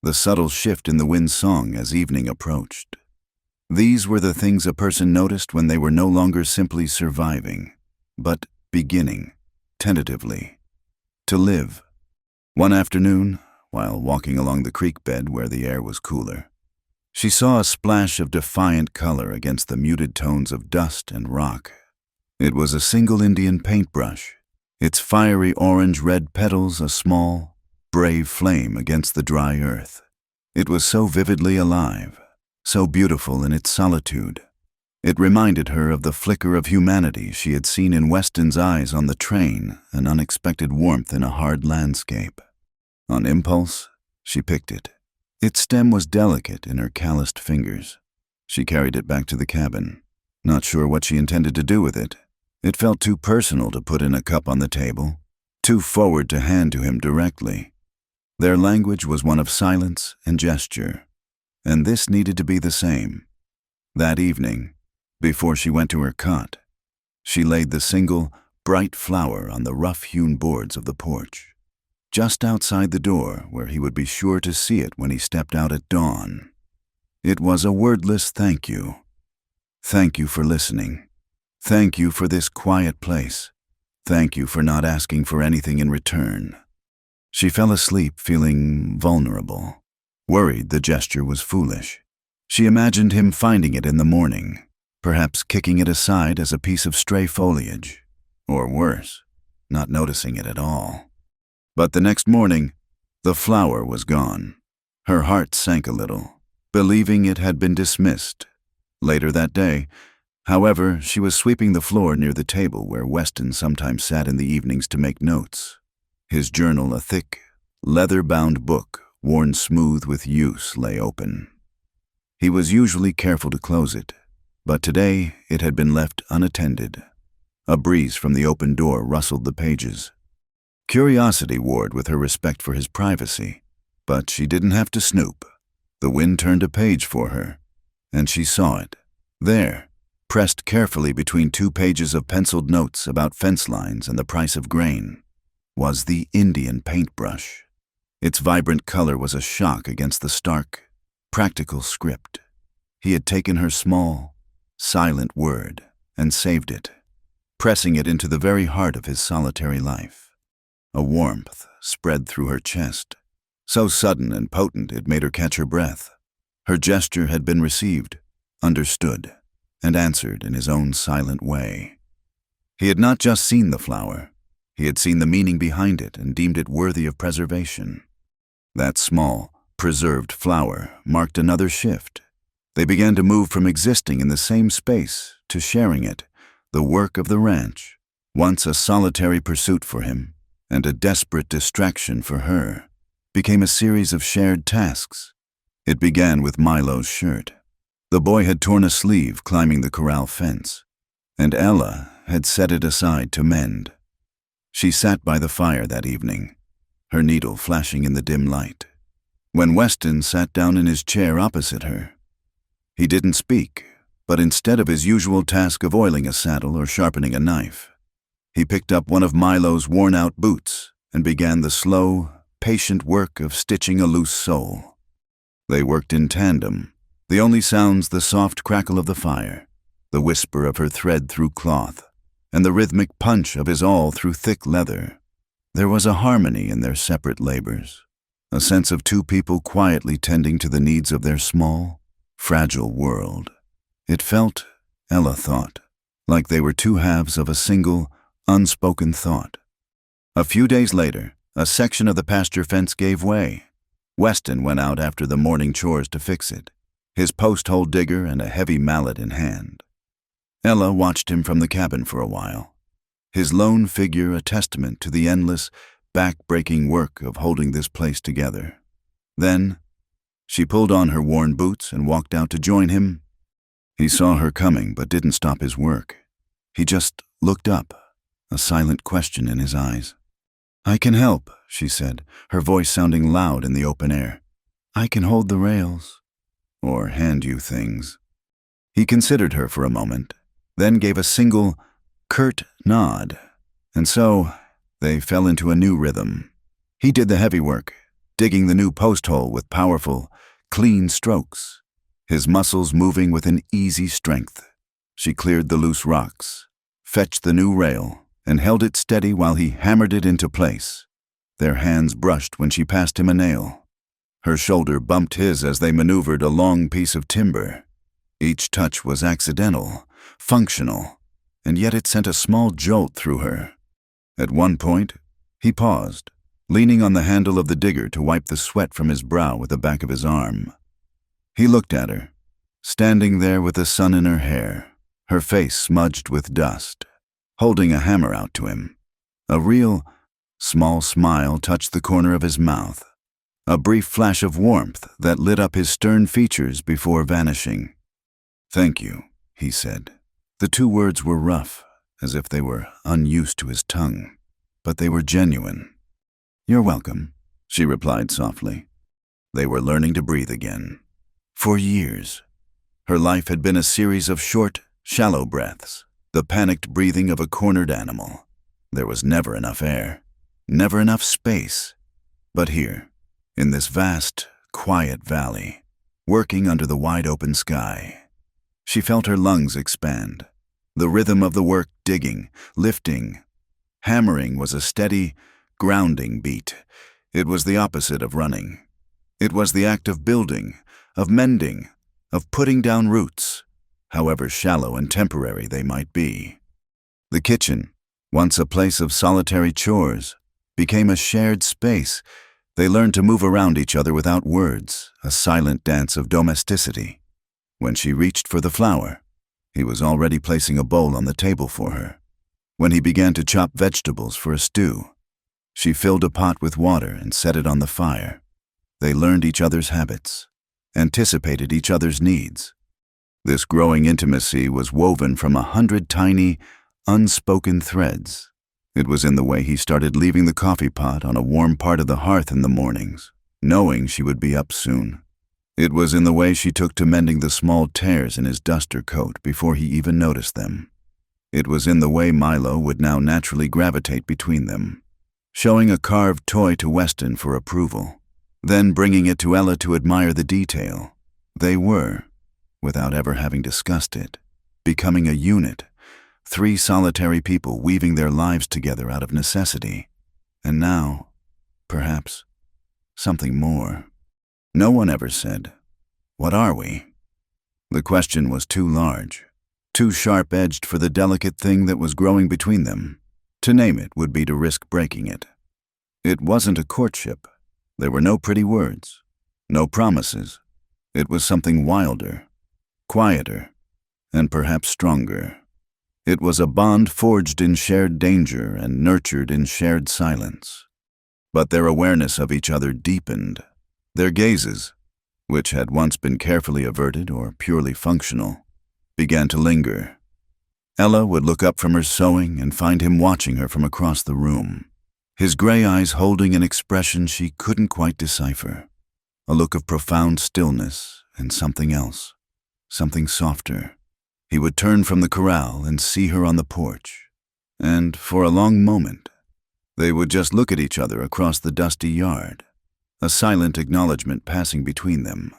the subtle shift in the wind's song as evening approached. These were the things a person noticed when they were no longer simply surviving, but beginning, tentatively, to live. One afternoon, while walking along the creek bed where the air was cooler, she saw a splash of defiant color against the muted tones of dust and rock. It was a single Indian paintbrush, its fiery orange-red petals a small, brave flame against the dry earth. It was so vividly alive, so beautiful in its solitude. It reminded her of the flicker of humanity she had seen in Weston's eyes on the train, an unexpected warmth in a hard landscape. On impulse, she picked it. Its stem was delicate in her calloused fingers. She carried it back to the cabin, not sure what she intended to do with it. It felt too personal to put in a cup on the table, too forward to hand to him directly. Their language was one of silence and gesture, and this needed to be the same. That evening, before she went to her cot, she laid the single, bright flower on the rough-hewn boards of the porch, just outside the door where he would be sure to see it when he stepped out at dawn. It was a wordless thank you. Thank you for listening. Thank you for this quiet place. Thank you for not asking for anything in return. She fell asleep feeling vulnerable, worried the gesture was foolish. She imagined him finding it in the morning, perhaps kicking it aside as a piece of stray foliage, or worse, not noticing it at all. But the next morning, the flower was gone. Her heart sank a little, believing it had been dismissed. Later that day, however, she was sweeping the floor near the table where Weston sometimes sat in the evenings to make notes. His journal, a thick, leather-bound book, worn smooth with use, lay open. He was usually careful to close it, but today it had been left unattended. A breeze from the open door rustled the pages. Curiosity warred with her respect for his privacy, but she didn't have to snoop. The wind turned a page for her, and she saw it. There, pressed carefully between 2 pages of penciled notes about fence lines and the price of grain, was the Indian paintbrush. Its vibrant color was a shock against the stark, practical script. He had taken her small, silent word and saved it, pressing it into the very heart of his solitary life. A warmth spread through her chest, so sudden and potent it made her catch her breath. Her gesture had been received, understood, and answered in his own silent way. He had not just seen the flower, he had seen the meaning behind it and deemed it worthy of preservation. That small, preserved flower marked another shift. They began to move from existing in the same space to sharing it, the work of the ranch, once a solitary pursuit for him, and a desperate distraction for her, became a series of shared tasks. It began with Milo's shirt. The boy had torn a sleeve climbing the corral fence, and Ella had set it aside to mend. She sat by the fire that evening, her needle flashing in the dim light, when Weston sat down in his chair opposite her. He didn't speak, but instead of his usual task of oiling a saddle or sharpening a knife, he picked up one of Milo's worn-out boots and began the slow, patient work of stitching a loose sole. They worked in tandem, the only sounds the soft crackle of the fire, the whisper of her thread through cloth, and the rhythmic punch of his awl through thick leather. There was a harmony in their separate labors, a sense of 2 people quietly tending to the needs of their small, fragile world. It felt Ella thought, like they were two halves of a single, unspoken thought. A few days later, a section of the pasture fence gave way. Weston went out after the morning chores to fix it, his post-hole digger and a heavy mallet in hand. Ella watched him from the cabin for a while, his lone figure a testament to the endless, back-breaking work of holding this place together. Then, she pulled on her worn boots and walked out to join him. He saw her coming but didn't stop his work. He just looked up, a silent question in his eyes. "I can help," she said, her voice sounding loud in the open air. "I can hold the rails, or hand you things." He considered her for a moment, then gave a single, curt nod, and so they fell into a new rhythm. He did the heavy work, digging the new post hole with powerful, clean strokes, his muscles moving with an easy strength. She cleared the loose rocks, fetched the new rail, and held it steady while he hammered it into place. Their hands brushed when she passed him a nail. Her shoulder bumped his as they maneuvered a long piece of timber. Each touch was accidental, functional, and yet it sent a small jolt through her. At one point, he paused, leaning on the handle of the digger to wipe the sweat from his brow with the back of his arm. He looked at her, standing there with the sun in her hair, her face smudged with dust, holding a hammer out to him. A real, small smile touched the corner of his mouth, a brief flash of warmth that lit up his stern features before vanishing. "Thank you," he said. The two words were rough, as if they were unused to his tongue, but they were genuine. "You're welcome," she replied softly. They were learning to breathe again. For years, her life had been a series of short, shallow breaths, the panicked breathing of a cornered animal. There was never enough air, never enough space. But here, in this vast, quiet valley, working under the wide-open sky, she felt her lungs expand. The rhythm of the work digging, lifting, hammering was a steady, grounding beat. It was the opposite of running. It was the act of building, of mending, of putting down roots, however shallow and temporary they might be. The kitchen, once a place of solitary chores, became a shared space. They learned to move around each other without words, a silent dance of domesticity. When she reached for the flour, he was already placing a bowl on the table for her. When he began to chop vegetables for a stew, she filled a pot with water and set it on the fire. They learned each other's habits, anticipated each other's needs. This growing intimacy was woven from 100 tiny, unspoken threads. It was in the way he started leaving the coffee pot on a warm part of the hearth in the mornings, knowing she would be up soon. It was in the way she took to mending the small tears in his duster coat before he even noticed them. It was in the way Milo would now naturally gravitate between them, showing a carved toy to Weston for approval, then bringing it to Ella to admire the detail. They were, without ever having discussed it, becoming a unit, 3 solitary people weaving their lives together out of necessity. And now, perhaps, something more. No one ever said, "What are we?" The question was too large, too sharp-edged for the delicate thing that was growing between them. To name it would be to risk breaking it. It wasn't a courtship. There were no pretty words, no promises. It was something wilder, quieter, and perhaps stronger. It was a bond forged in shared danger and nurtured in shared silence. But their awareness of each other deepened. Their gazes, which had once been carefully averted or purely functional, began to linger. Ella would look up from her sewing and find him watching her from across the room, his gray eyes holding an expression she couldn't quite decipher, a look of profound stillness and something else, something softer. He would turn from the corral and see her on the porch, and for a long moment, they would just look at each other across the dusty yard, a silent acknowledgement passing between them.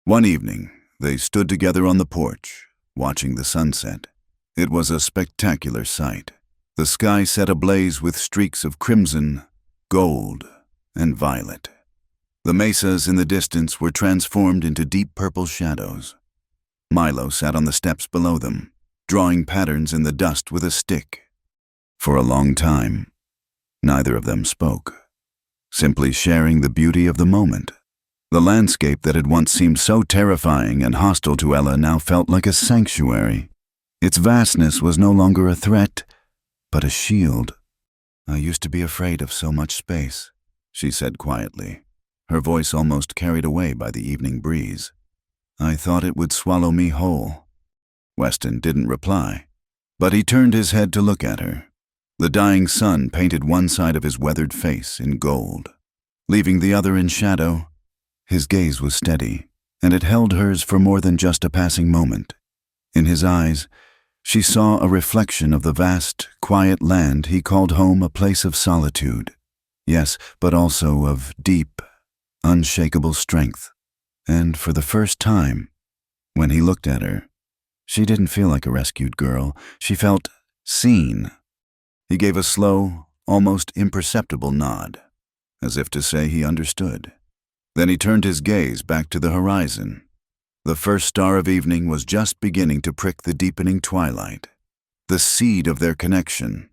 One evening, they stood together on the porch, watching the sunset. It was a spectacular sight. The sky set ablaze with streaks of crimson, gold, and violet. The mesas in the distance were transformed into deep purple shadows. Milo sat on the steps below them, drawing patterns in the dust with a stick. For a long time, neither of them spoke, simply sharing the beauty of the moment. The landscape that had once seemed so terrifying and hostile to Ella now felt like a sanctuary. Its vastness was no longer a threat, but a shield. "I used to be afraid of so much space," she said quietly, her voice almost carried away by the evening breeze. "I thought it would swallow me whole." Weston didn't reply, but he turned his head to look at her. The dying sun painted one side of his weathered face in gold, leaving the other in shadow. His gaze was steady, and it held hers for more than just a passing moment. In his eyes, she saw a reflection of the vast, quiet land he called home, a place of solitude. Yes, but also of deep, unshakable strength. And for the first time, when he looked at her, she didn't feel like a rescued girl. She felt seen. He gave a slow, almost imperceptible nod, as if to say he understood. Then he turned his gaze back to the horizon. The first star of evening was just beginning to prick the deepening twilight. The seed of their connection,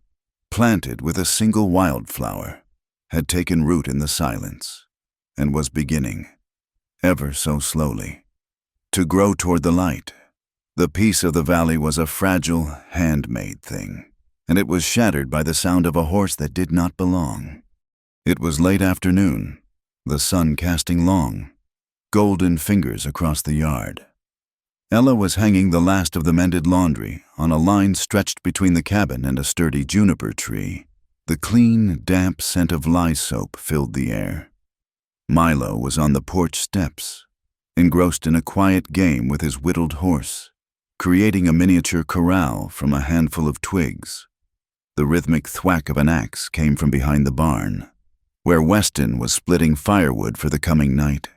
planted with a single wildflower, had taken root in the silence and was beginning, ever so slowly, to grow toward the light. The peace of the valley was a fragile, handmade thing, and it was shattered by the sound of a horse that did not belong. It was late afternoon, the sun casting long, golden fingers across the yard. Ella was hanging the last of the mended laundry on a line stretched between the cabin and a sturdy juniper tree. The clean, damp scent of lye soap filled the air. Milo was on the porch steps, engrossed in a quiet game with his whittled horse, creating a miniature corral from a handful of twigs. The rhythmic thwack of an axe came from behind the barn, where Weston was splitting firewood for the coming night.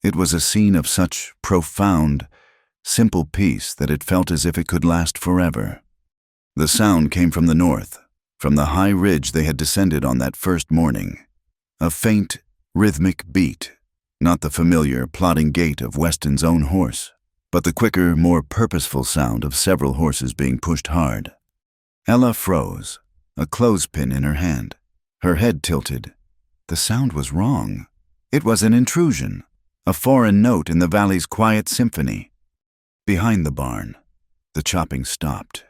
It was a scene of such profound, simple peace that it felt as if it could last forever. The sound came from the north, from the high ridge they had descended on that first morning. A faint, rhythmic beat, not the familiar, plodding gait of Weston's own horse, but the quicker, more purposeful sound of several horses being pushed hard. Ella froze, a clothespin in her hand, her head tilted. The sound was wrong. It was an intrusion, a foreign note in the valley's quiet symphony. Behind the barn, the chopping stopped.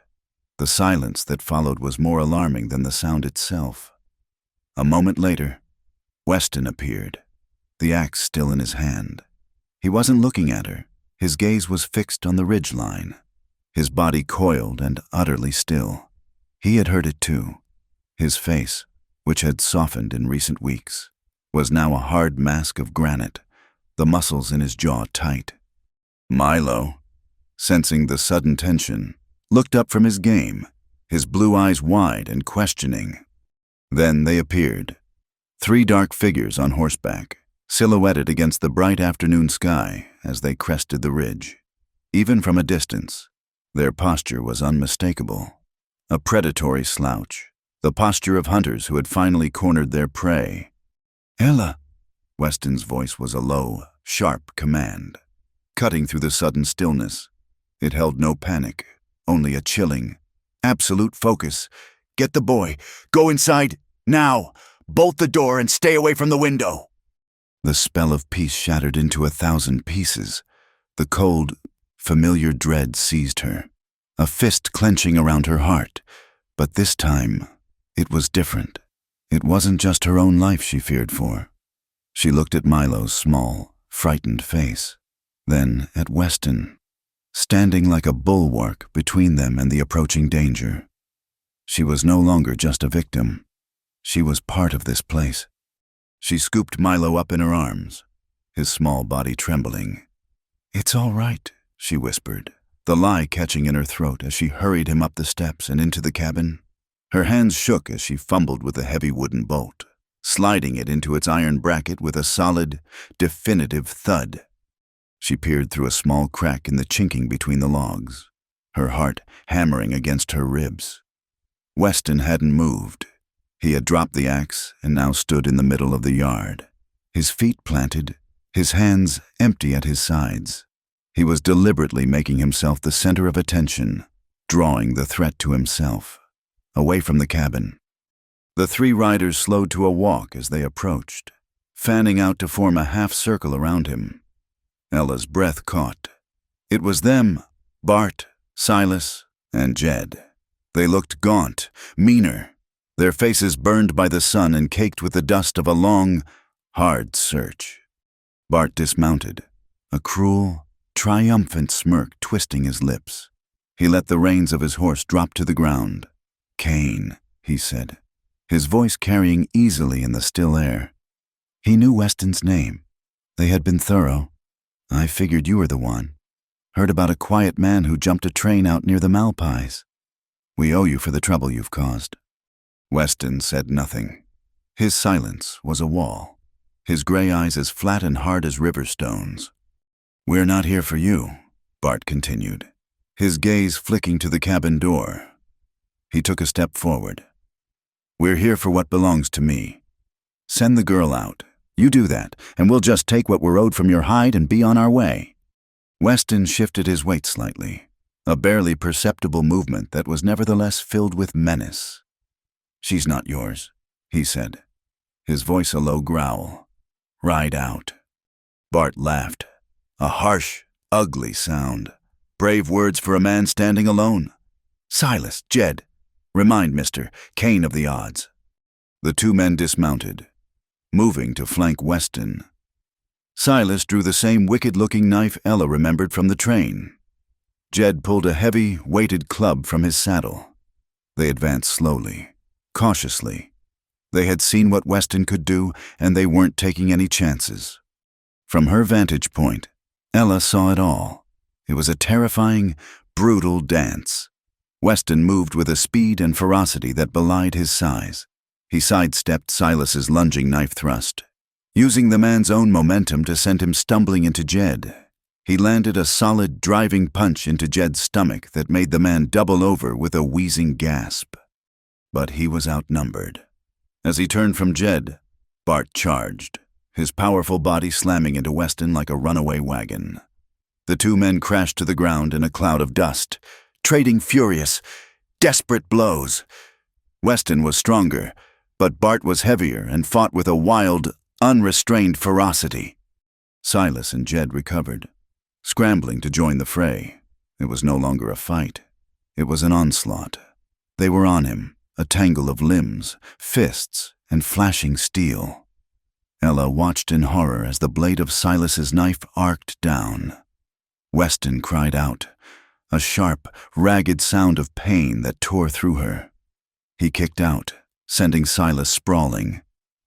The silence that followed was more alarming than the sound itself. A moment later, Weston appeared, the axe still in his hand. He wasn't looking at her. His gaze was fixed on the ridgeline, his body coiled and utterly still. He had heard it too. His face, which had softened in recent weeks, was now a hard mask of granite, the muscles in his jaw tight. Milo, sensing the sudden tension, looked up from his game, his blue eyes wide and questioning. Then they appeared, 3 dark figures on horseback, silhouetted against the bright afternoon sky as they crested the ridge. Even from a distance, their posture was unmistakable. A predatory slouch, the posture of hunters who had finally cornered their prey. "Ella!" Weston's voice was a low, sharp command, cutting through the sudden stillness. It held no panic, only a chilling, absolute focus. "Get the boy. Go inside, now. Bolt the door and stay away from the window." The spell of peace shattered into 1,000 pieces. The cold, familiar dread seized her, a fist clenching around her heart. But this time, it was different. It wasn't just her own life she feared for. She looked at Milo's small, frightened face, then at Weston, standing like a bulwark between them and the approaching danger. She was no longer just a victim. She was part of this place. She scooped Milo up in her arms, his small body trembling. "It's all right," she whispered, the lie catching in her throat as she hurried him up the steps and into the cabin. Her hands shook as she fumbled with the heavy wooden bolt, sliding it into its iron bracket with a solid, definitive thud. She peered through a small crack in the chinking between the logs, her heart hammering against her ribs. Weston hadn't moved. He had dropped the axe and now stood in the middle of the yard, his feet planted, his hands empty at his sides. He was deliberately making himself the center of attention, drawing the threat to himself, away from the cabin. The three riders slowed to a walk as they approached, fanning out to form a half-circle around him. Ella's breath caught. It was them, Bart, Silas, and Jed. They looked gaunt, meaner, their faces burned by the sun and caked with the dust of a long, hard search. Bart dismounted, a cruel, triumphant smirk twisting his lips. He let the reins of his horse drop to the ground. "Kane," he said, his voice carrying easily in the still air. He knew Weston's name. They had been thorough. "I figured you were the one. Heard about a quiet man who jumped a train out near the Malpais. We owe you for the trouble you've caused." Weston said nothing. His silence was a wall, his gray eyes as flat and hard as river stones. "We're not here for you," Bart continued, his gaze flicking to the cabin door. He took a step forward. "We're here for what belongs to me. Send the girl out. You do that, and we'll just take what we're owed from your hide and be on our way." Weston shifted his weight slightly, a barely perceptible movement that was nevertheless filled with menace. "She's not yours," he said, his voice a low growl. "Ride out." Bart laughed, a harsh, ugly sound. Brave words for a man standing alone. "Silas, Jed, remind Mr. Kane of the odds." The two men dismounted, moving to flank Weston. Silas drew the same wicked-looking knife Ella remembered from the train. Jed pulled a heavy, weighted club from his saddle. They advanced slowly, cautiously. They had seen what Weston could do, and they weren't taking any chances. From her vantage point, Ella saw it all. It was a terrifying, brutal dance. Weston moved with a speed and ferocity that belied his size. He sidestepped Silas's lunging knife thrust, using the man's own momentum to send him stumbling into Jed. He landed a solid, driving punch into Jed's stomach that made the man double over with a wheezing gasp. But he was outnumbered. As he turned from Jed, Bart charged, his powerful body slamming into Weston like a runaway wagon. The two men crashed to the ground in a cloud of dust, trading furious, desperate blows. Weston was stronger, but Bart was heavier and fought with a wild, unrestrained ferocity. Silas and Jed recovered, scrambling to join the fray. It was no longer a fight. It was an onslaught. They were on him, a tangle of limbs, fists, and flashing steel. Ella watched in horror as the blade of Silas's knife arced down. Weston cried out, a sharp, ragged sound of pain that tore through her. He kicked out, sending Silas sprawling,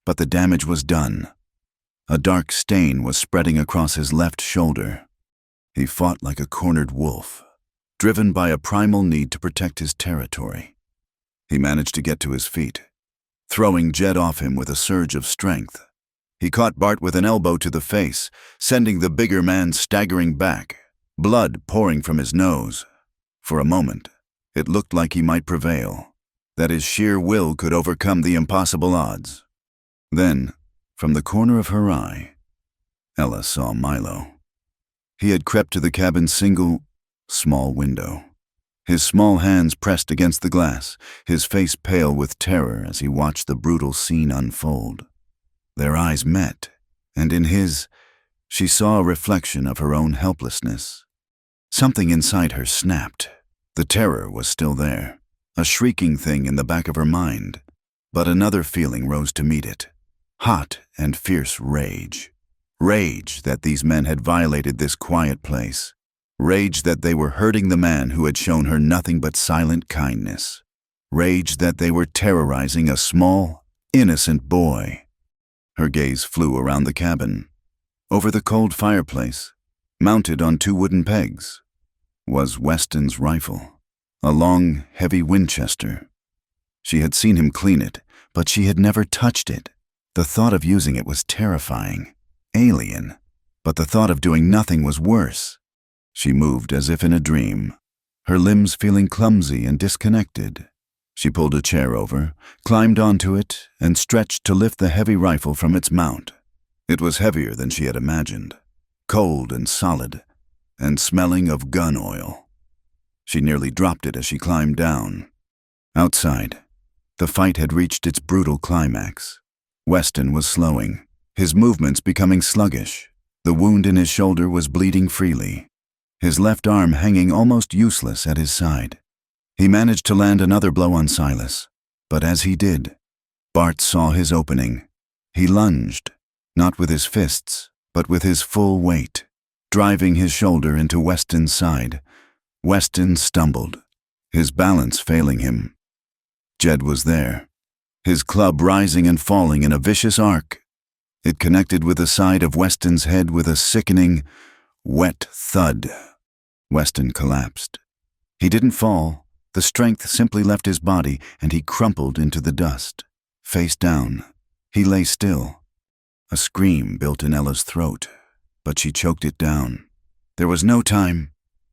but the damage was done. A dark stain was spreading across his left shoulder. He fought like a cornered wolf, driven by a primal need to protect his territory. He managed to get to his feet, throwing Jed off him with a surge of strength. He caught Bart with an elbow to the face, sending the bigger man staggering back, blood pouring from his nose. For a moment, it looked like he might prevail, that his sheer will could overcome the impossible odds. Then, from the corner of her eye, Ella saw Milo. He had crept to the cabin's single, small window. His small hands pressed against the glass, his face pale with terror as he watched the brutal scene unfold. Their eyes met, and in his, she saw a reflection of her own helplessness. Something inside her snapped. The terror was still there, a shrieking thing in the back of her mind, but another feeling rose to meet it. Hot and fierce rage. Rage that these men had violated this quiet place. Rage that they were hurting the man who had shown her nothing but silent kindness. Rage that they were terrorizing a small, innocent boy. Her gaze flew around the cabin. Over the cold fireplace, mounted on two wooden pegs, was Weston's rifle, a long, heavy Winchester. She had seen him clean it, but she had never touched it. The thought of using it was terrifying, alien, but the thought of doing nothing was worse. She moved as if in a dream, her limbs feeling clumsy and disconnected. She pulled a chair over, climbed onto it, and stretched to lift the heavy rifle from its mount. It was heavier than she had imagined, cold and solid, and smelling of gun oil. She nearly dropped it as she climbed down. Outside, the fight had reached its brutal climax. Weston was slowing, his movements becoming sluggish. The wound in his shoulder was bleeding freely, his left arm hanging almost useless at his side. He managed to land another blow on Silas, but as he did, Bart saw his opening. He lunged, not with his fists, but with his full weight, driving his shoulder into Weston's side. Weston stumbled, his balance failing him. Jed was there, his club rising and falling in a vicious arc. It connected with the side of Weston's head with a sickening, wet thud. Weston collapsed. He didn't fall. The strength simply left his body, and he crumpled into the dust. Face down, he lay still. A scream built in Ella's throat, but she choked it down. There was no time.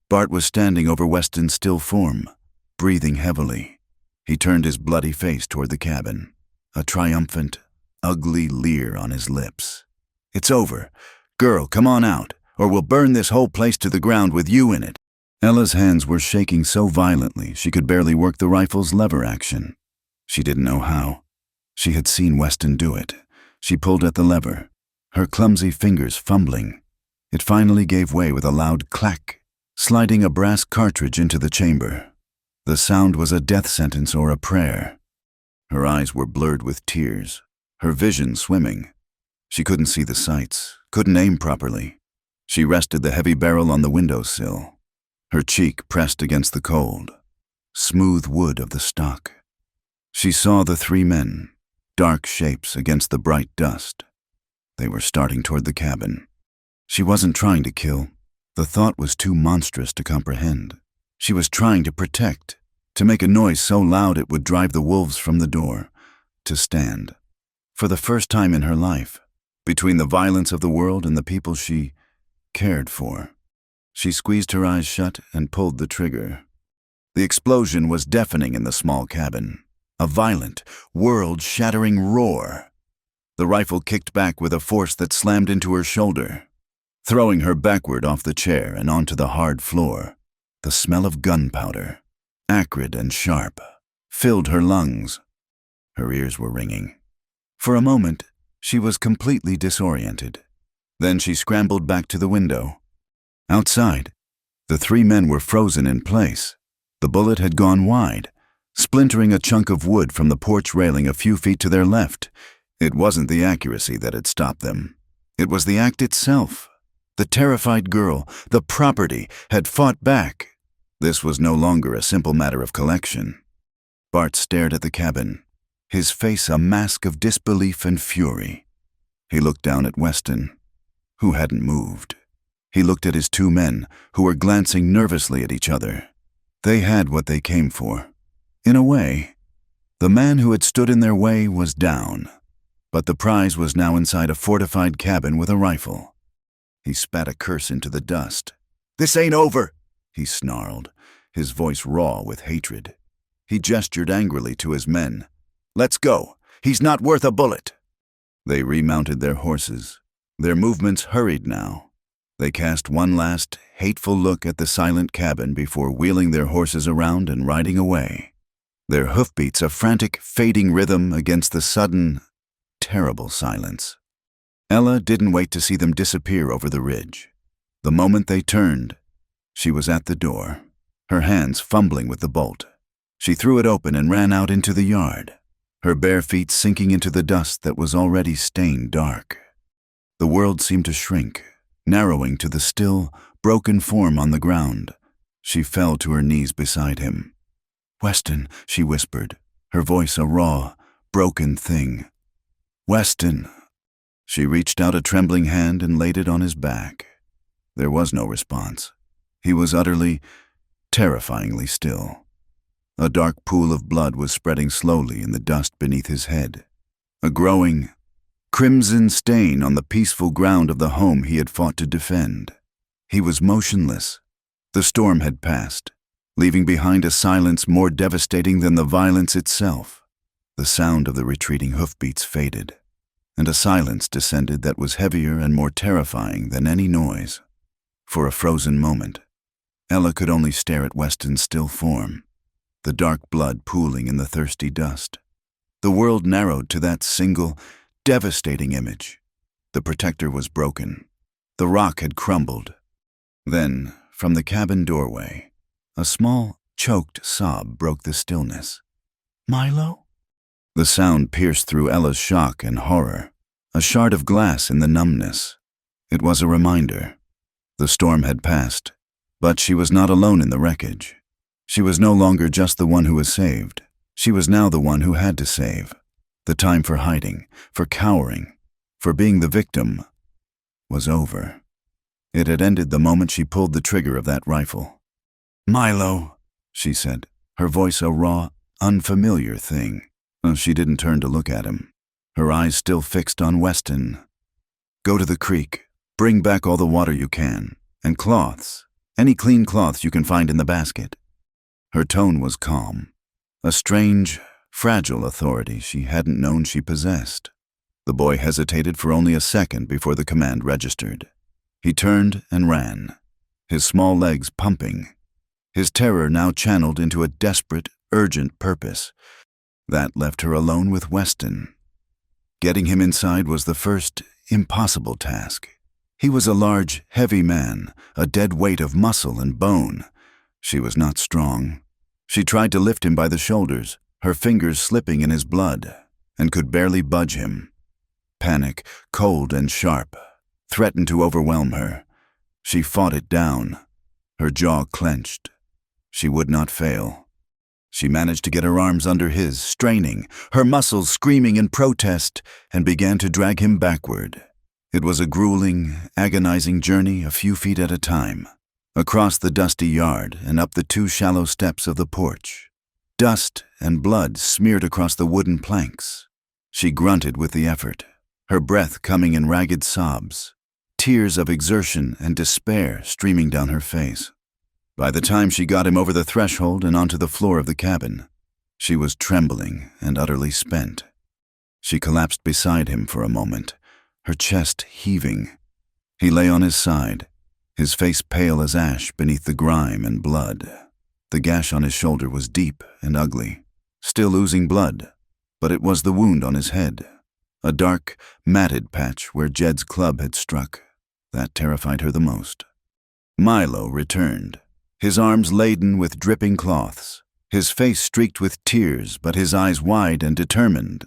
Bart was standing over Weston's still form, breathing heavily. He turned his bloody face toward the cabin, a triumphant, ugly leer on his lips. "It's over. Girl, come on out, or we'll burn this whole place to the ground with you in it." Ella's hands were shaking so violently she could barely work the rifle's lever action. She didn't know how. She had seen Weston do it. She pulled at the lever, her clumsy fingers fumbling. It finally gave way with a loud clack, sliding a brass cartridge into the chamber. The sound was a death sentence or a prayer. Her eyes were blurred with tears, her vision swimming. She couldn't see the sights, couldn't aim properly. She rested the heavy barrel on the windowsill, her cheek pressed against the cold, smooth wood of the stock. She saw the three men, dark shapes against the bright dust. They were starting toward the cabin. She wasn't trying to kill. The thought was too monstrous to comprehend. She was trying to protect, to make a noise so loud it would drive the wolves from the door, to stand. For the first time in her life, between the violence of the world and the people she cared for, she squeezed her eyes shut and pulled the trigger. The explosion was deafening in the small cabin, a violent, world-shattering roar. The rifle kicked back with a force that slammed into her shoulder, throwing her backward off the chair and onto the hard floor. The smell of gunpowder, acrid and sharp, filled her lungs. Her ears were ringing. For a moment, she was completely disoriented. Then she scrambled back to the window. Outside, the three men were frozen in place. The bullet had gone wide, splintering a chunk of wood from the porch railing a few feet to their left. It wasn't the accuracy that had stopped them. It was the act itself. The terrified girl, the property, had fought back. This was no longer a simple matter of collection. Bart stared at the cabin, his face a mask of disbelief and fury. He looked down at Weston, who hadn't moved. He looked at his two men, who were glancing nervously at each other. They had what they came for. In a way, the man who had stood in their way was down, but the prize was now inside a fortified cabin with a rifle. He spat a curse into the dust. "This ain't over," he snarled, his voice raw with hatred. He gestured angrily to his men. "Let's go. He's not worth a bullet." They remounted their horses. Their movements hurried now. They cast one last, hateful look at the silent cabin before wheeling their horses around and riding away, their hoofbeats a frantic, fading rhythm against the sudden, terrible silence. Ella didn't wait to see them disappear over the ridge. The moment they turned, she was at the door, her hands fumbling with the bolt. She threw it open and ran out into the yard, her bare feet sinking into the dust that was already stained dark. The world seemed to shrink, narrowing to the still, broken form on the ground. She fell to her knees beside him. "Weston," she whispered, her voice a raw, broken thing. "Weston." She reached out a trembling hand and laid it on his back. There was no response. He was utterly, terrifyingly still. A dark pool of blood was spreading slowly in the dust beneath his head, a growing, crimson stain on the peaceful ground of the home he had fought to defend. He was motionless. The storm had passed, leaving behind a silence more devastating than the violence itself. The sound of the retreating hoofbeats faded, and a silence descended that was heavier and more terrifying than any noise. For a frozen moment, Ella could only stare at Weston's still form, the dark blood pooling in the thirsty dust. The world narrowed to that single, devastating image. The protector was broken. The rock had crumbled. Then, from the cabin doorway, a small, choked sob broke the stillness. "Milo?" The sound pierced through Ella's shock and horror, a shard of glass in the numbness. It was a reminder. The storm had passed, but she was not alone in the wreckage. She was no longer just the one who was saved. She was now the one who had to save. The time for hiding, for cowering, for being the victim, was over. It had ended the moment she pulled the trigger of that rifle. "Milo," she said, her voice a raw, unfamiliar thing. She didn't turn to look at him, her eyes still fixed on Weston. "Go to the creek. Bring back all the water you can, and cloths, any clean cloths you can find in the basket." Her tone was calm, a strange, fragile authority she hadn't known she possessed. The boy hesitated for only a second before the command registered. He turned and ran, his small legs pumping, his terror now channeled into a desperate, urgent purpose. That left her alone with Weston. Getting him inside was the first, impossible task. He was a large, heavy man, a dead weight of muscle and bone. She was not strong. She tried to lift him by the shoulders, her fingers slipping in his blood, and could barely budge him. Panic, cold and sharp, threatened to overwhelm her. She fought it down, her jaw clenched. She would not fail. She managed to get her arms under his, straining, her muscles screaming in protest, and began to drag him backward. It was a grueling, agonizing journey a few feet at a time, across the dusty yard and up the 2 shallow steps of the porch. Dust and blood smeared across the wooden planks. She grunted with the effort, her breath coming in ragged sobs, tears of exertion and despair streaming down her face. By the time she got him over the threshold and onto the floor of the cabin, she was trembling and utterly spent. She collapsed beside him for a moment, her chest heaving. He lay on his side, his face pale as ash beneath the grime and blood. The gash on his shoulder was deep and ugly, still oozing blood, but it was the wound on his head, a dark, matted patch where Jed's club had struck. That terrified her the most. Milo returned, his arms laden with dripping cloths, his face streaked with tears but his eyes wide and determined.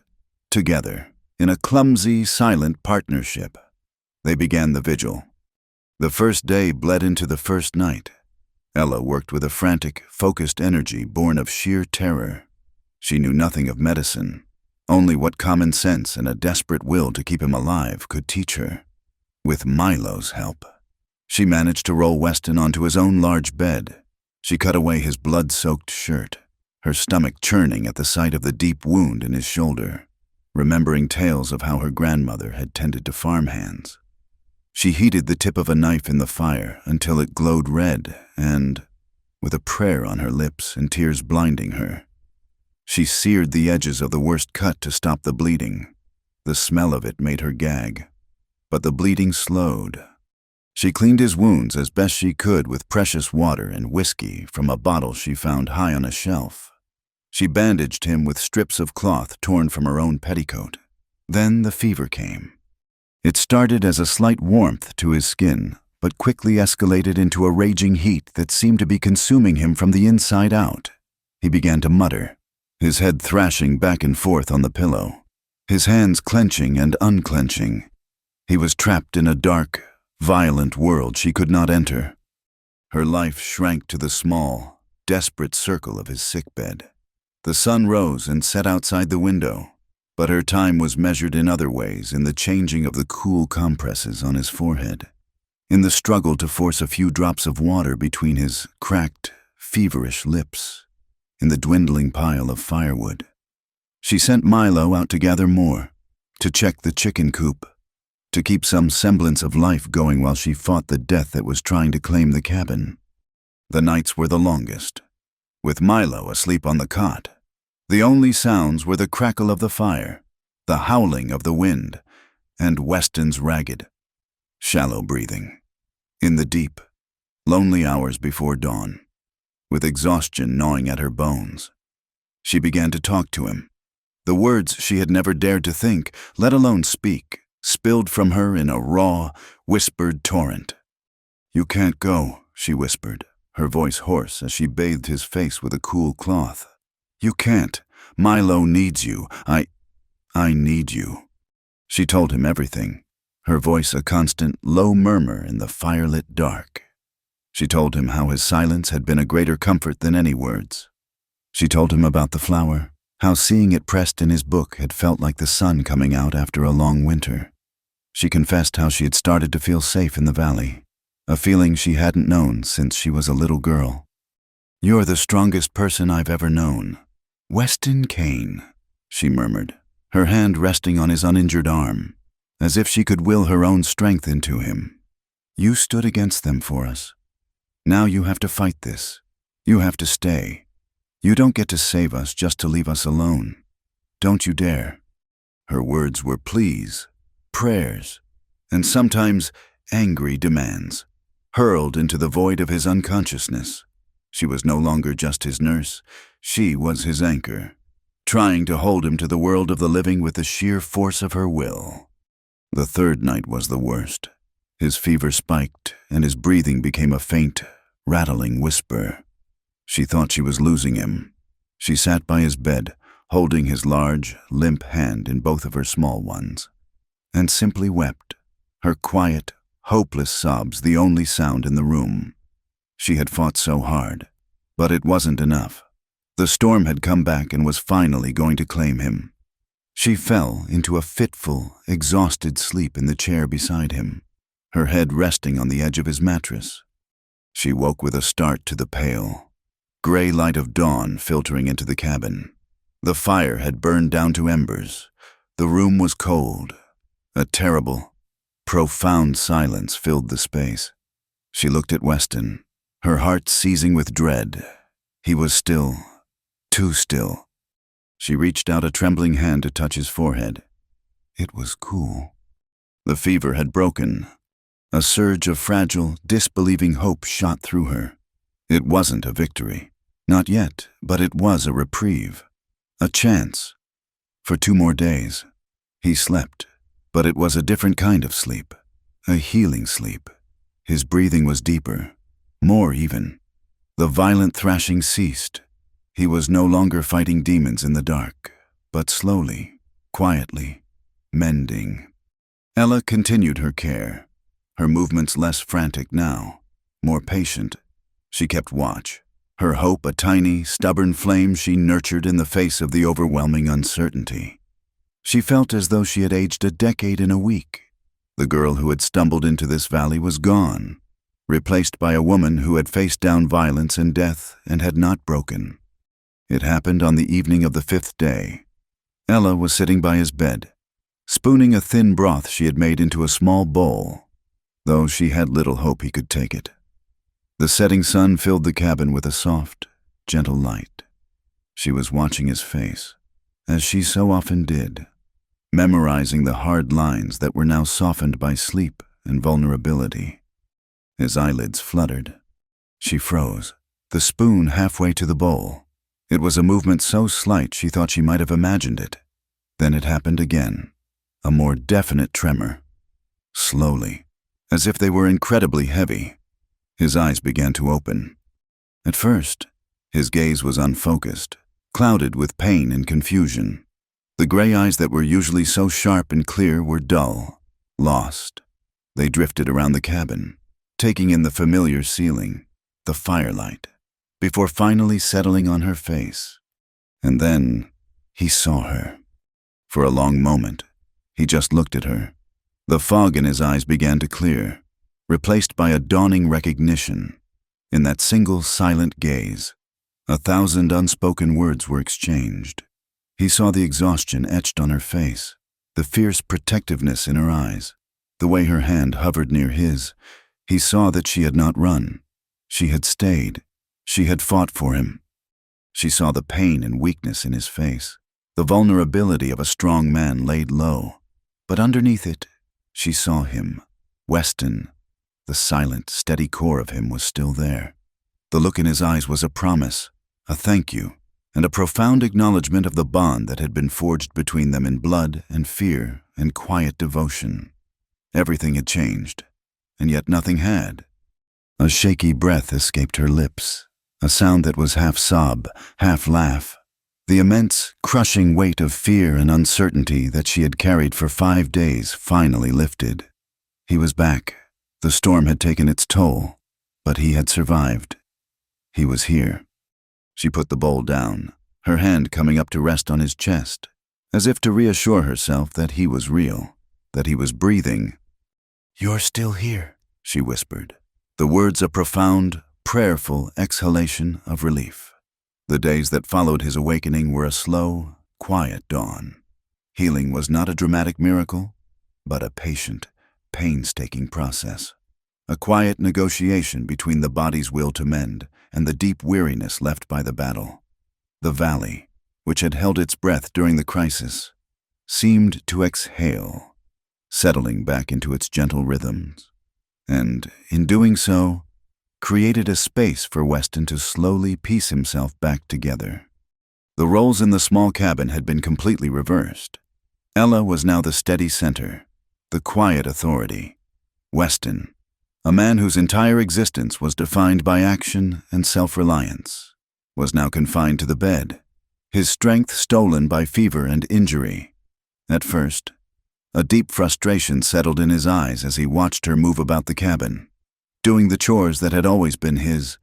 Together, in a clumsy, silent partnership, they began the vigil. The first day bled into the first night. Ella worked with a frantic, focused energy born of sheer terror. She knew nothing of medicine, only what common sense and a desperate will to keep him alive could teach her. With Milo's help, she managed to roll Weston onto his own large bed. She cut away his blood-soaked shirt, her stomach churning at the sight of the deep wound in his shoulder, remembering tales of how her grandmother had tended to farmhands. She heated the tip of a knife in the fire until it glowed red and, with a prayer on her lips and tears blinding her, she seared the edges of the worst cut to stop the bleeding. The smell of it made her gag, but the bleeding slowed. She cleaned his wounds as best she could with precious water and whiskey from a bottle she found high on a shelf. She bandaged him with strips of cloth torn from her own petticoat. Then the fever came. It started as a slight warmth to his skin, but quickly escalated into a raging heat that seemed to be consuming him from the inside out. He began to mutter, his head thrashing back and forth on the pillow, his hands clenching and unclenching. He was trapped in a dark, violent world she could not enter. Her life shrank to the small, desperate circle of his sickbed. The sun rose and set outside the window, but her time was measured in other ways, in the changing of the cool compresses on his forehead, in the struggle to force a few drops of water between his cracked, feverish lips, in the dwindling pile of firewood. She sent Milo out to gather more, to check the chicken coop, to keep some semblance of life going while she fought the death that was trying to claim the cabin. The nights were the longest, with Milo asleep on the cot. The only sounds were the crackle of the fire, the howling of the wind, and Weston's ragged, shallow breathing. In the deep, Lonely hours before dawn, with exhaustion gnawing at her bones. She began to talk to him. The words she had never dared to think, let alone speak, spilled from her in a raw, whispered torrent. "You can't go," she whispered, her voice hoarse as she bathed his face with a cool cloth. "You can't. Milo needs you. I need you." She told him everything, her voice a constant, low murmur in the firelit dark. She told him how his silence had been a greater comfort than any words. She told him about the flower, how seeing it pressed in his book had felt like the sun coming out after a long winter. She confessed how she had started to feel safe in the valley, a feeling she hadn't known since she was a little girl. "You're the strongest person I've ever known. Weston Kane," she murmured, her hand resting on his uninjured arm, as if she could will her own strength into him. "You stood against them for us. Now you have to fight this. You have to stay. You don't get to save us just to leave us alone. Don't you dare." Her words were pleas, prayers, and sometimes angry demands, hurled into the void of his unconsciousness. She was no longer just his nurse. She was his anchor, trying to hold him to the world of the living with the sheer force of her will. The third night was the worst. His fever spiked, and his breathing became a faint, rattling whisper. She thought she was losing him. She sat by his bed, holding his large, limp hand in both of her small ones, and simply wept, her quiet, hopeless sobs the only sound in the room. She had fought so hard, but it wasn't enough. The storm had come back and was finally going to claim him. She fell into a fitful, exhausted sleep in the chair beside him, her head resting on the edge of his mattress. She woke with a start to the pale, gray light of dawn filtering into the cabin. The fire had burned down to embers. The room was cold. A terrible, profound silence filled the space. She looked at Weston, her heart seizing with dread. He was still, too still. She reached out a trembling hand to touch his forehead. It was cool. The fever had broken. A surge of fragile, disbelieving hope shot through her. It wasn't a victory. Not yet, but it was a reprieve. A chance. For 2 more days. He slept, but it was a different kind of sleep. A healing sleep. His breathing was deeper, more even. The violent thrashing ceased. He was no longer fighting demons in the dark, but slowly, quietly, mending. Ella continued her care, her movements less frantic now, more patient. She kept watch, her hope a tiny, stubborn flame she nurtured in the face of the overwhelming uncertainty. She felt as though she had aged a decade in a week. The girl who had stumbled into this valley was gone, replaced by a woman who had faced down violence and death and had not broken. It happened on the evening of the 5th day. Ella was sitting by his bed, spooning a thin broth she had made into a small bowl, though she had little hope he could take it. The setting sun filled the cabin with a soft, gentle light. She was watching his face, as she so often did, memorizing the hard lines that were now softened by sleep and vulnerability. His eyelids fluttered. She froze, the spoon halfway to the bowl. It was a movement so slight she thought she might have imagined it. Then it happened again, a more definite tremor. Slowly, as if they were incredibly heavy, his eyes began to open. At first, his gaze was unfocused, clouded with pain and confusion. The gray eyes that were usually so sharp and clear were dull, lost. They drifted around the cabin, taking in the familiar ceiling, the firelight, before finally settling on her face. And then he saw her. For a long moment, he just looked at her. The fog in his eyes began to clear, replaced by a dawning recognition. In that single silent gaze, 1,000 unspoken words were exchanged. He saw the exhaustion etched on her face, the fierce protectiveness in her eyes, the way her hand hovered near his. He saw that she had not run. She had stayed. She had fought for him. She saw the pain and weakness in his face, the vulnerability of a strong man laid low. But underneath it, she saw him, Weston, The silent, steady core of him was still there. The look in his eyes was a promise, a thank you, and a profound acknowledgement of the bond that had been forged between them in blood and fear and quiet devotion. Everything had changed, and yet nothing had. A shaky breath escaped her lips, a sound that was half sob, half laugh. The immense, crushing weight of fear and uncertainty that she had carried for 5 days finally lifted. He was back. The storm had taken its toll, but he had survived. He was here. She put the bowl down, her hand coming up to rest on his chest, as if to reassure herself that he was real, that he was breathing. "You're still here," she whispered, the words a profound, prayerful exhalation of relief. The days that followed his awakening were a slow, quiet dawn. Healing was not a dramatic miracle, but a patient, painstaking process. A quiet negotiation between the body's will to mend and the deep weariness left by the battle. The valley, which had held its breath during the crisis, seemed to exhale, settling back into its gentle rhythms, and, in doing so, created a space for Weston to slowly piece himself back together. The roles in the small cabin had been completely reversed. Ella was now the steady center, the quiet authority. Weston, a man whose entire existence was defined by action and self-reliance, was now confined to the bed, his strength stolen by fever and injury. At first, a deep frustration settled in his eyes as he watched her move about the cabin. Doing the chores that had always been his,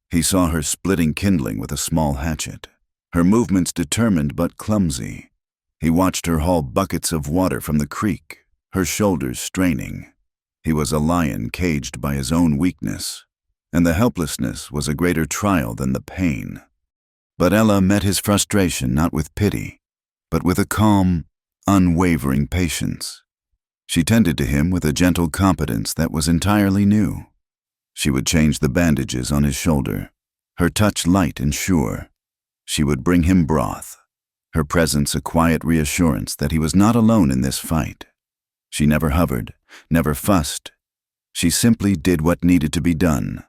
he saw her splitting kindling with a small hatchet, her movements determined but clumsy. He watched her haul buckets of water from the creek, her shoulders straining. He was a lion caged by his own weakness, and the helplessness was a greater trial than the pain. But Ella met his frustration not with pity, but with a calm, unwavering patience. She tended to him with a gentle competence that was entirely new. She would change the bandages on his shoulder, her touch light and sure. She would bring him broth, her presence a quiet reassurance that he was not alone in this fight. She never hovered, never fussed. She simply did what needed to be done,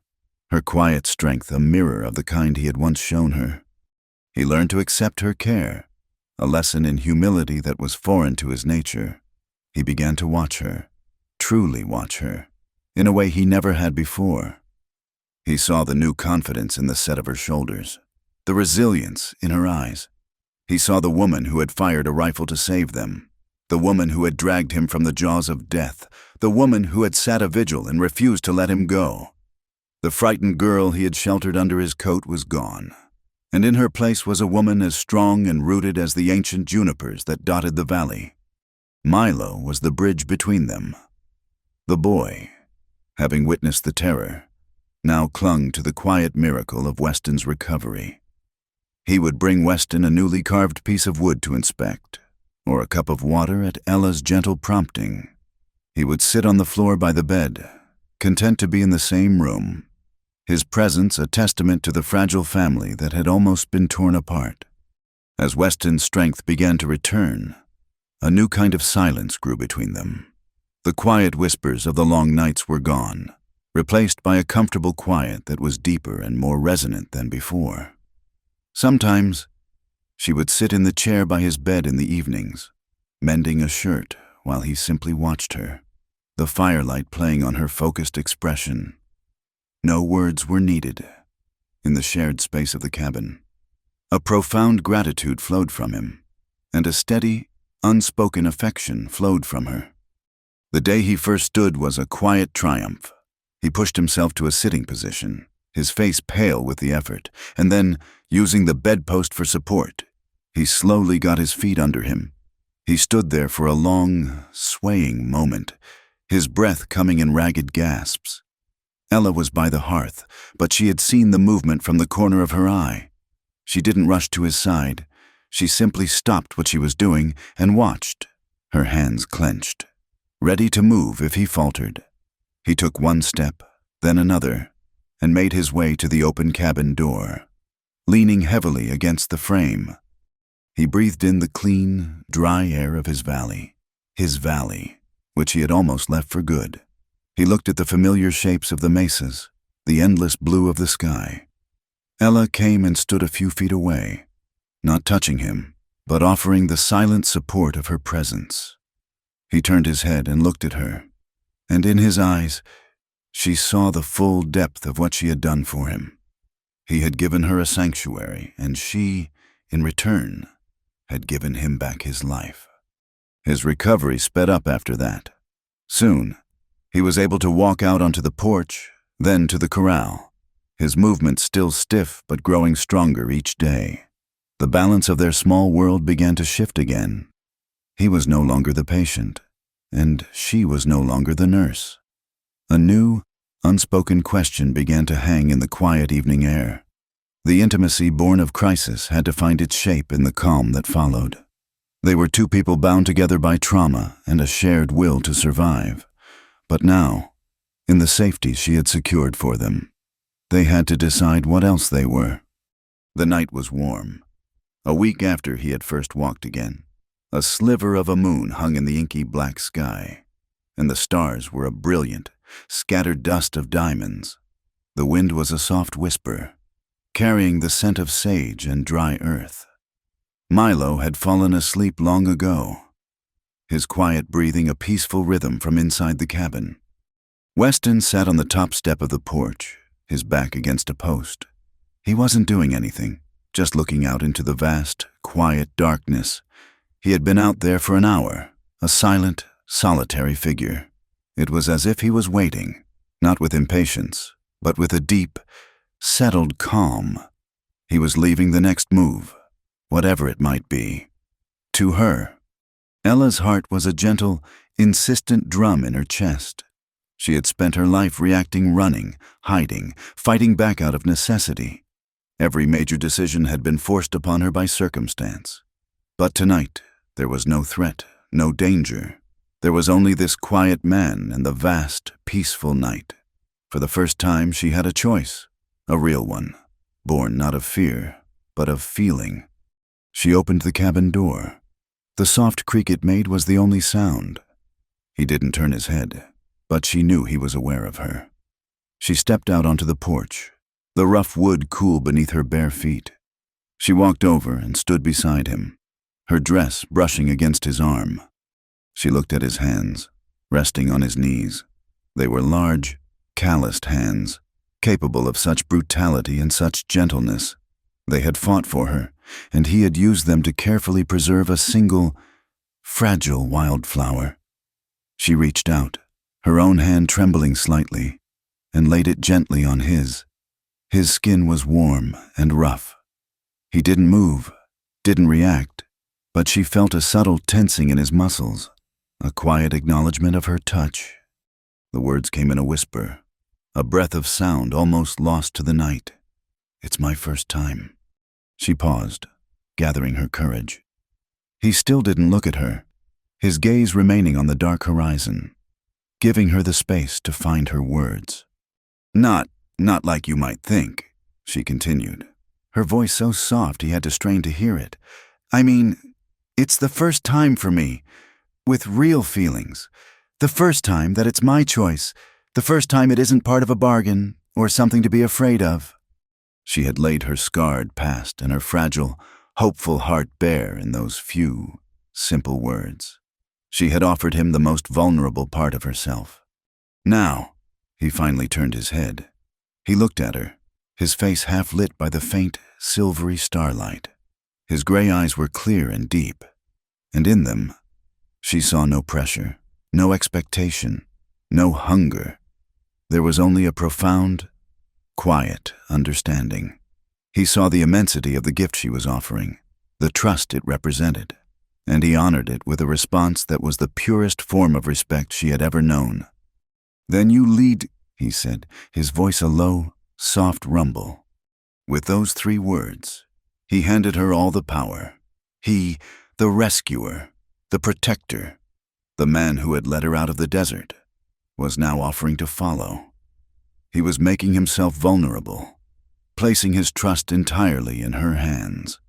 her quiet strength a mirror of the kind he had once shown her. He learned to accept her care, a lesson in humility that was foreign to his nature. He began to watch her, truly watch her, in a way he never had before. He saw the new confidence in the set of her shoulders, the resilience in her eyes. He saw the woman who had fired a rifle to save them, the woman who had dragged him from the jaws of death, the woman who had sat a vigil and refused to let him go. The frightened girl he had sheltered under his coat was gone, and in her place was a woman as strong and rooted as the ancient junipers that dotted the valley. Milo was the bridge between them. The boy, having witnessed the terror, now clung to the quiet miracle of Weston's recovery. He would bring Weston a newly carved piece of wood to inspect, or a cup of water at Ella's gentle prompting. He would sit on the floor by the bed, content to be in the same room, his presence a testament to the fragile family that had almost been torn apart. As Weston's strength began to return, a new kind of silence grew between them. The quiet whispers of the long nights were gone, replaced by a comfortable quiet that was deeper and more resonant than before. Sometimes, she would sit in the chair by his bed in the evenings, mending a shirt while he simply watched her, the firelight playing on her focused expression. No words were needed. In the shared space of the cabin, a profound gratitude flowed from him, and a steady, unspoken affection flowed from her. The day he first stood was a quiet triumph. He pushed himself to a sitting position, his face pale with the effort, and then, using the bedpost for support, he slowly got his feet under him. He stood there for a long, swaying moment, his breath coming in ragged gasps. Ella was by the hearth, but she had seen the movement from the corner of her eye. She didn't rush to his side. She simply stopped what she was doing and watched, her hands clenched, ready to move if he faltered. He took one step, then another, and made his way to the open cabin door, leaning heavily against the frame. He breathed in the clean, dry air of his valley, which he had almost left for good. He looked at the familiar shapes of the mesas, the endless blue of the sky. Ella came and stood a few feet away, not touching him, but offering the silent support of her presence. He turned his head and looked at her, and in his eyes, she saw the full depth of what she had done for him. He had given her a sanctuary, and she, in return, had given him back his life. His recovery sped up after that. Soon, he was able to walk out onto the porch, then to the corral, his movements still stiff but growing stronger each day. The balance of their small world began to shift again. He was no longer the patient, and she was no longer the nurse. A new, unspoken question began to hang in the quiet evening air. The intimacy born of crisis had to find its shape in the calm that followed. They were two people bound together by trauma and a shared will to survive. But now, in the safety she had secured for them, they had to decide what else they were. The night was warm. A week after he had first walked again, a sliver of a moon hung in the inky black sky, and the stars were a brilliant, scattered dust of diamonds. The wind was a soft whisper, carrying the scent of sage and dry earth. Milo had fallen asleep long ago, his quiet breathing a peaceful rhythm from inside the cabin. Weston sat on the top step of the porch, his back against a post. He wasn't doing anything, just looking out into the vast, quiet darkness. He had been out there for an hour, a silent, solitary figure. It was as if he was waiting, not with impatience, but with a deep, settled calm. He was leaving the next move, whatever it might be. To her, Ella's heart was a gentle, insistent drum in her chest. She had spent her life reacting, running, hiding, fighting back out of necessity. Every major decision had been forced upon her by circumstance. But tonight, there was no threat, no danger. There was only this quiet man and the vast, peaceful night. For the first time, she had a choice, a real one, born not of fear, but of feeling. She opened the cabin door. The soft creak it made was the only sound. He didn't turn his head, but she knew he was aware of her. She stepped out onto the porch, the rough wood cool beneath her bare feet. She walked over and stood beside him, her dress brushing against his arm. She looked at his hands, resting on his knees. They were large, calloused hands, capable of such brutality and such gentleness. They had fought for her, and he had used them to carefully preserve a single, fragile wildflower. She reached out, her own hand trembling slightly, and laid it gently on his. His skin was warm and rough. He didn't move, didn't react, but she felt a subtle tensing in his muscles, a quiet acknowledgement of her touch. The words came in a whisper, a breath of sound almost lost to the night. "It's my first time." She paused, gathering her courage. He still didn't look at her, his gaze remaining on the dark horizon, giving her the space to find her words. Not like you might think," she continued, her voice so soft he had to strain to hear it. "I mean, it's the first time for me, with real feelings. The first time that it's my choice, the first time it isn't part of a bargain or something to be afraid of." She had laid her scarred past and her fragile, hopeful heart bare in those few, simple words. She had offered him the most vulnerable part of herself. Now, he finally turned his head. He looked at her, his face half lit by the faint, silvery starlight. His gray eyes were clear and deep, and in them, she saw no pressure, no expectation, no hunger. There was only a profound, quiet understanding. He saw the immensity of the gift she was offering, the trust it represented, and he honored it with a response that was the purest form of respect she had ever known. "Then you lead," he said, his voice a low, soft rumble. With those 3 words, he handed her all the power. He, the rescuer, the protector, the man who had led her out of the desert, was now offering to follow. He was making himself vulnerable, placing his trust entirely in her hands.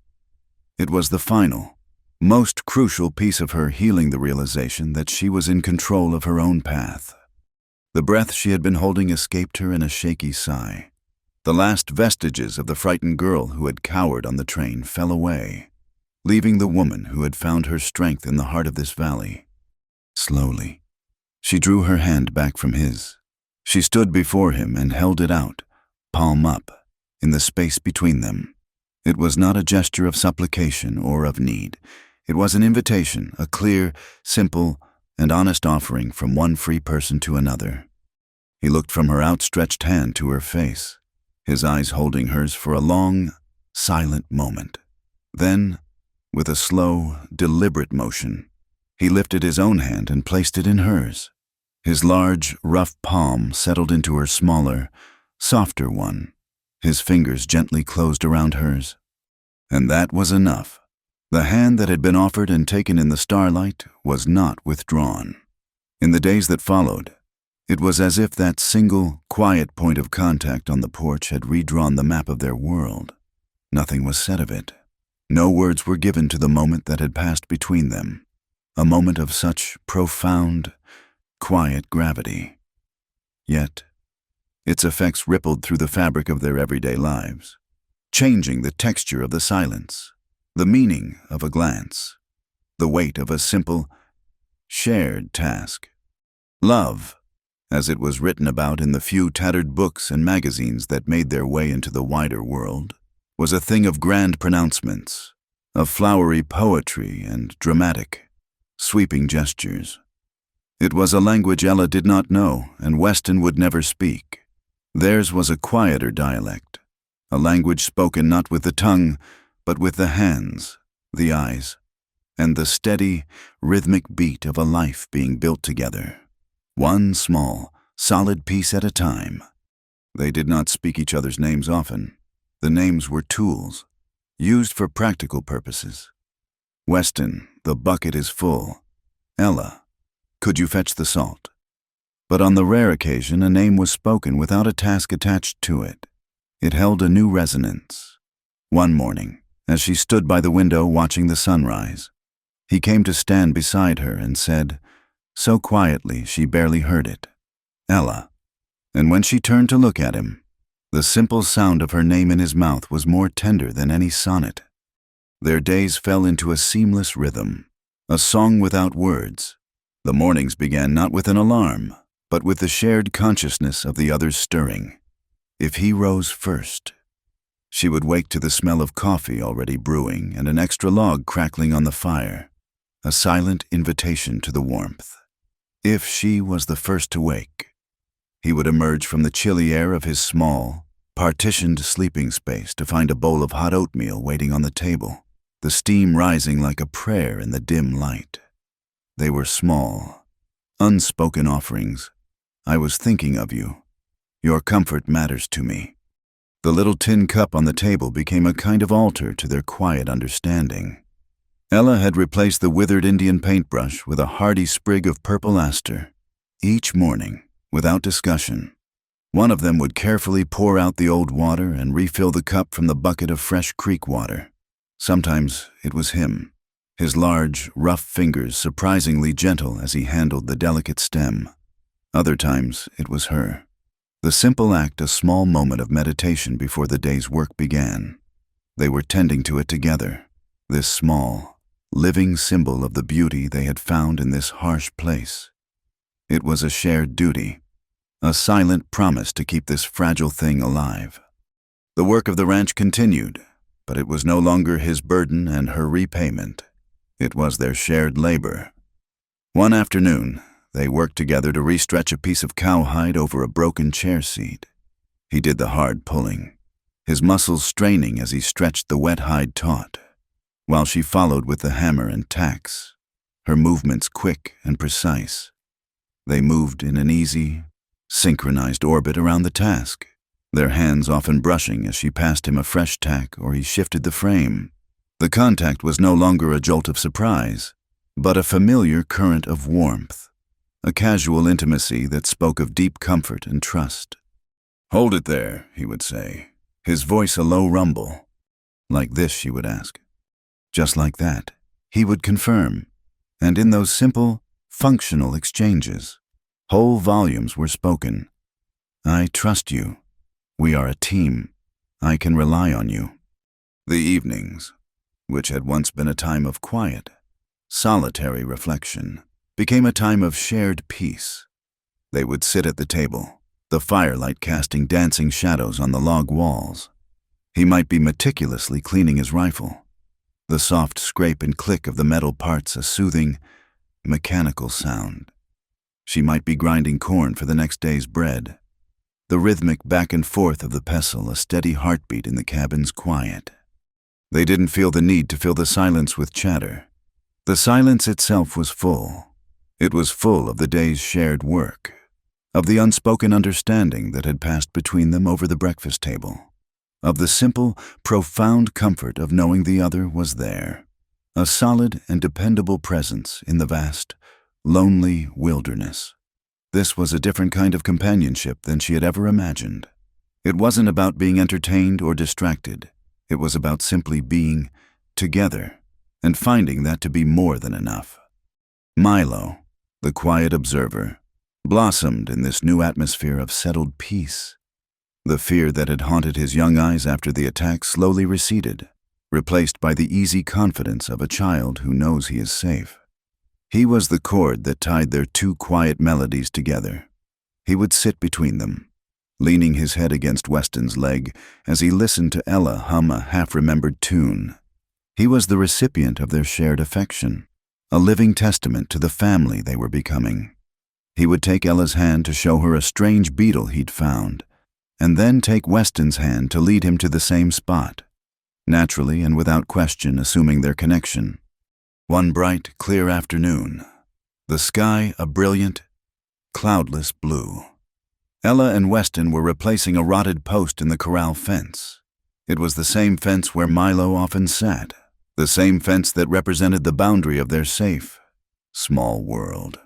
It was the final, most crucial piece of her healing the realization that she was in control of her own path. The breath she had been holding escaped her in a shaky sigh. The last vestiges of the frightened girl who had cowered on the train fell away, leaving the woman who had found her strength in the heart of this valley. Slowly, she drew her hand back from his. She stood before him and held it out, palm up, in the space between them. It was not a gesture of supplication or of need. It was an invitation, a clear, simple, and honest offering from one free person to another. He looked from her outstretched hand to her face, his eyes holding hers for a long, silent moment. Then, with a slow, deliberate motion, he lifted his own hand and placed it in hers. His large, rough palm settled into her smaller, softer one. His fingers gently closed around hers. And that was enough. The hand that had been offered and taken in the starlight was not withdrawn. In the days that followed, it was as if that single, quiet point of contact on the porch had redrawn the map of their world. Nothing was said of it. No words were given to the moment that had passed between them, a moment of such profound, quiet gravity. Yet, its effects rippled through the fabric of their everyday lives, changing the texture of the silence, the meaning of a glance, the weight of a simple, shared task. Love, as it was written about in the few tattered books and magazines that made their way into the wider world, was a thing of grand pronouncements, of flowery poetry and dramatic, sweeping gestures. It was a language Ella did not know and Weston would never speak. Theirs was a quieter dialect, a language spoken not with the tongue, but with the hands, the eyes, and the steady, rhythmic beat of a life being built together, one small, solid piece at a time. They did not speak each other's names often. The names were tools, used for practical purposes. Weston, the bucket is full. Ella, could you fetch the salt? But on the rare occasion, a name was spoken without a task attached to it. It held a new resonance. One morning, as she stood by the window watching the sunrise, he came to stand beside her and said, so quietly she barely heard it, Ella. And when she turned to look at him, the simple sound of her name in his mouth was more tender than any sonnet. Their days fell into a seamless rhythm, a song without words. The mornings began not with an alarm, but with the shared consciousness of the other's stirring. If he rose first, she would wake to the smell of coffee already brewing and an extra log crackling on the fire, a silent invitation to the warmth. If she was the first to wake, he would emerge from the chilly air of his small, partitioned sleeping space to find a bowl of hot oatmeal waiting on the table, the steam rising like a prayer in the dim light. They were small, unspoken offerings. I was thinking of you. Your comfort matters to me. The little tin cup on the table became a kind of altar to their quiet understanding. Ella had replaced the withered Indian paintbrush with a hardy sprig of purple aster. Each morning, without discussion, one of them would carefully pour out the old water and refill the cup from the bucket of fresh creek water. Sometimes it was him, his large, rough fingers surprisingly gentle as he handled the delicate stem. Other times it was her. The simple act, a small moment of meditation before the day's work began. They were tending to it together, this small, living symbol of the beauty they had found in this harsh place. It was a shared duty, a silent promise to keep this fragile thing alive. The work of the ranch continued, but it was no longer his burden and her repayment. It was their shared labor. One afternoon, they worked together to restretch a piece of cowhide over a broken chair seat. He did the hard pulling, his muscles straining as he stretched the wet hide taut, while she followed with the hammer and tacks, her movements quick and precise. They moved in an easy, synchronized orbit around the task, their hands often brushing as she passed him a fresh tack or he shifted the frame. The contact was no longer a jolt of surprise, but a familiar current of warmth, a casual intimacy that spoke of deep comfort and trust. "Hold it there," he would say, his voice a low rumble. "Like this," she would ask. "Just like that," he would confirm. And in those simple, functional exchanges, Whole volumes were spoken. "I trust you. We are a team. I can rely on you." The evenings, which had once been a time of quiet, solitary reflection, became a time of shared peace. They would sit at the table, the firelight casting dancing shadows on the log walls. He might be meticulously cleaning his rifle, the soft scrape and click of the metal parts a soothing, mechanical sound. She might be grinding corn for the next day's bread, the rhythmic back and forth of the pestle a steady heartbeat in the cabin's quiet. They didn't feel the need to fill the silence with chatter. The silence itself was full. It was full of the day's shared work, of the unspoken understanding that had passed between them over the breakfast table, of the simple, profound comfort of knowing the other was there, a solid and dependable presence in the vast, lonely wilderness. This was a different kind of companionship than she had ever imagined. It wasn't about being entertained or distracted. It was about simply being together and finding that to be more than enough. Milo, the quiet observer, blossomed in this new atmosphere of settled peace. The fear that had haunted his young eyes after the attack slowly receded, replaced by the easy confidence of a child who knows he is safe. He was the chord that tied their two quiet melodies together. He would sit between them, leaning his head against Weston's leg as he listened to Ella hum a half-remembered tune. He was the recipient of their shared affection, a living testament to the family they were becoming. He would take Ella's hand to show her a strange beetle he'd found, and then take Weston's hand to lead him to the same spot, naturally and without question assuming their connection. One bright, clear afternoon, the sky a brilliant, cloudless blue. Ella and Weston were replacing a rotted post in the corral fence. It was the same fence where Milo often sat, the same fence that represented the boundary of their safe, small world.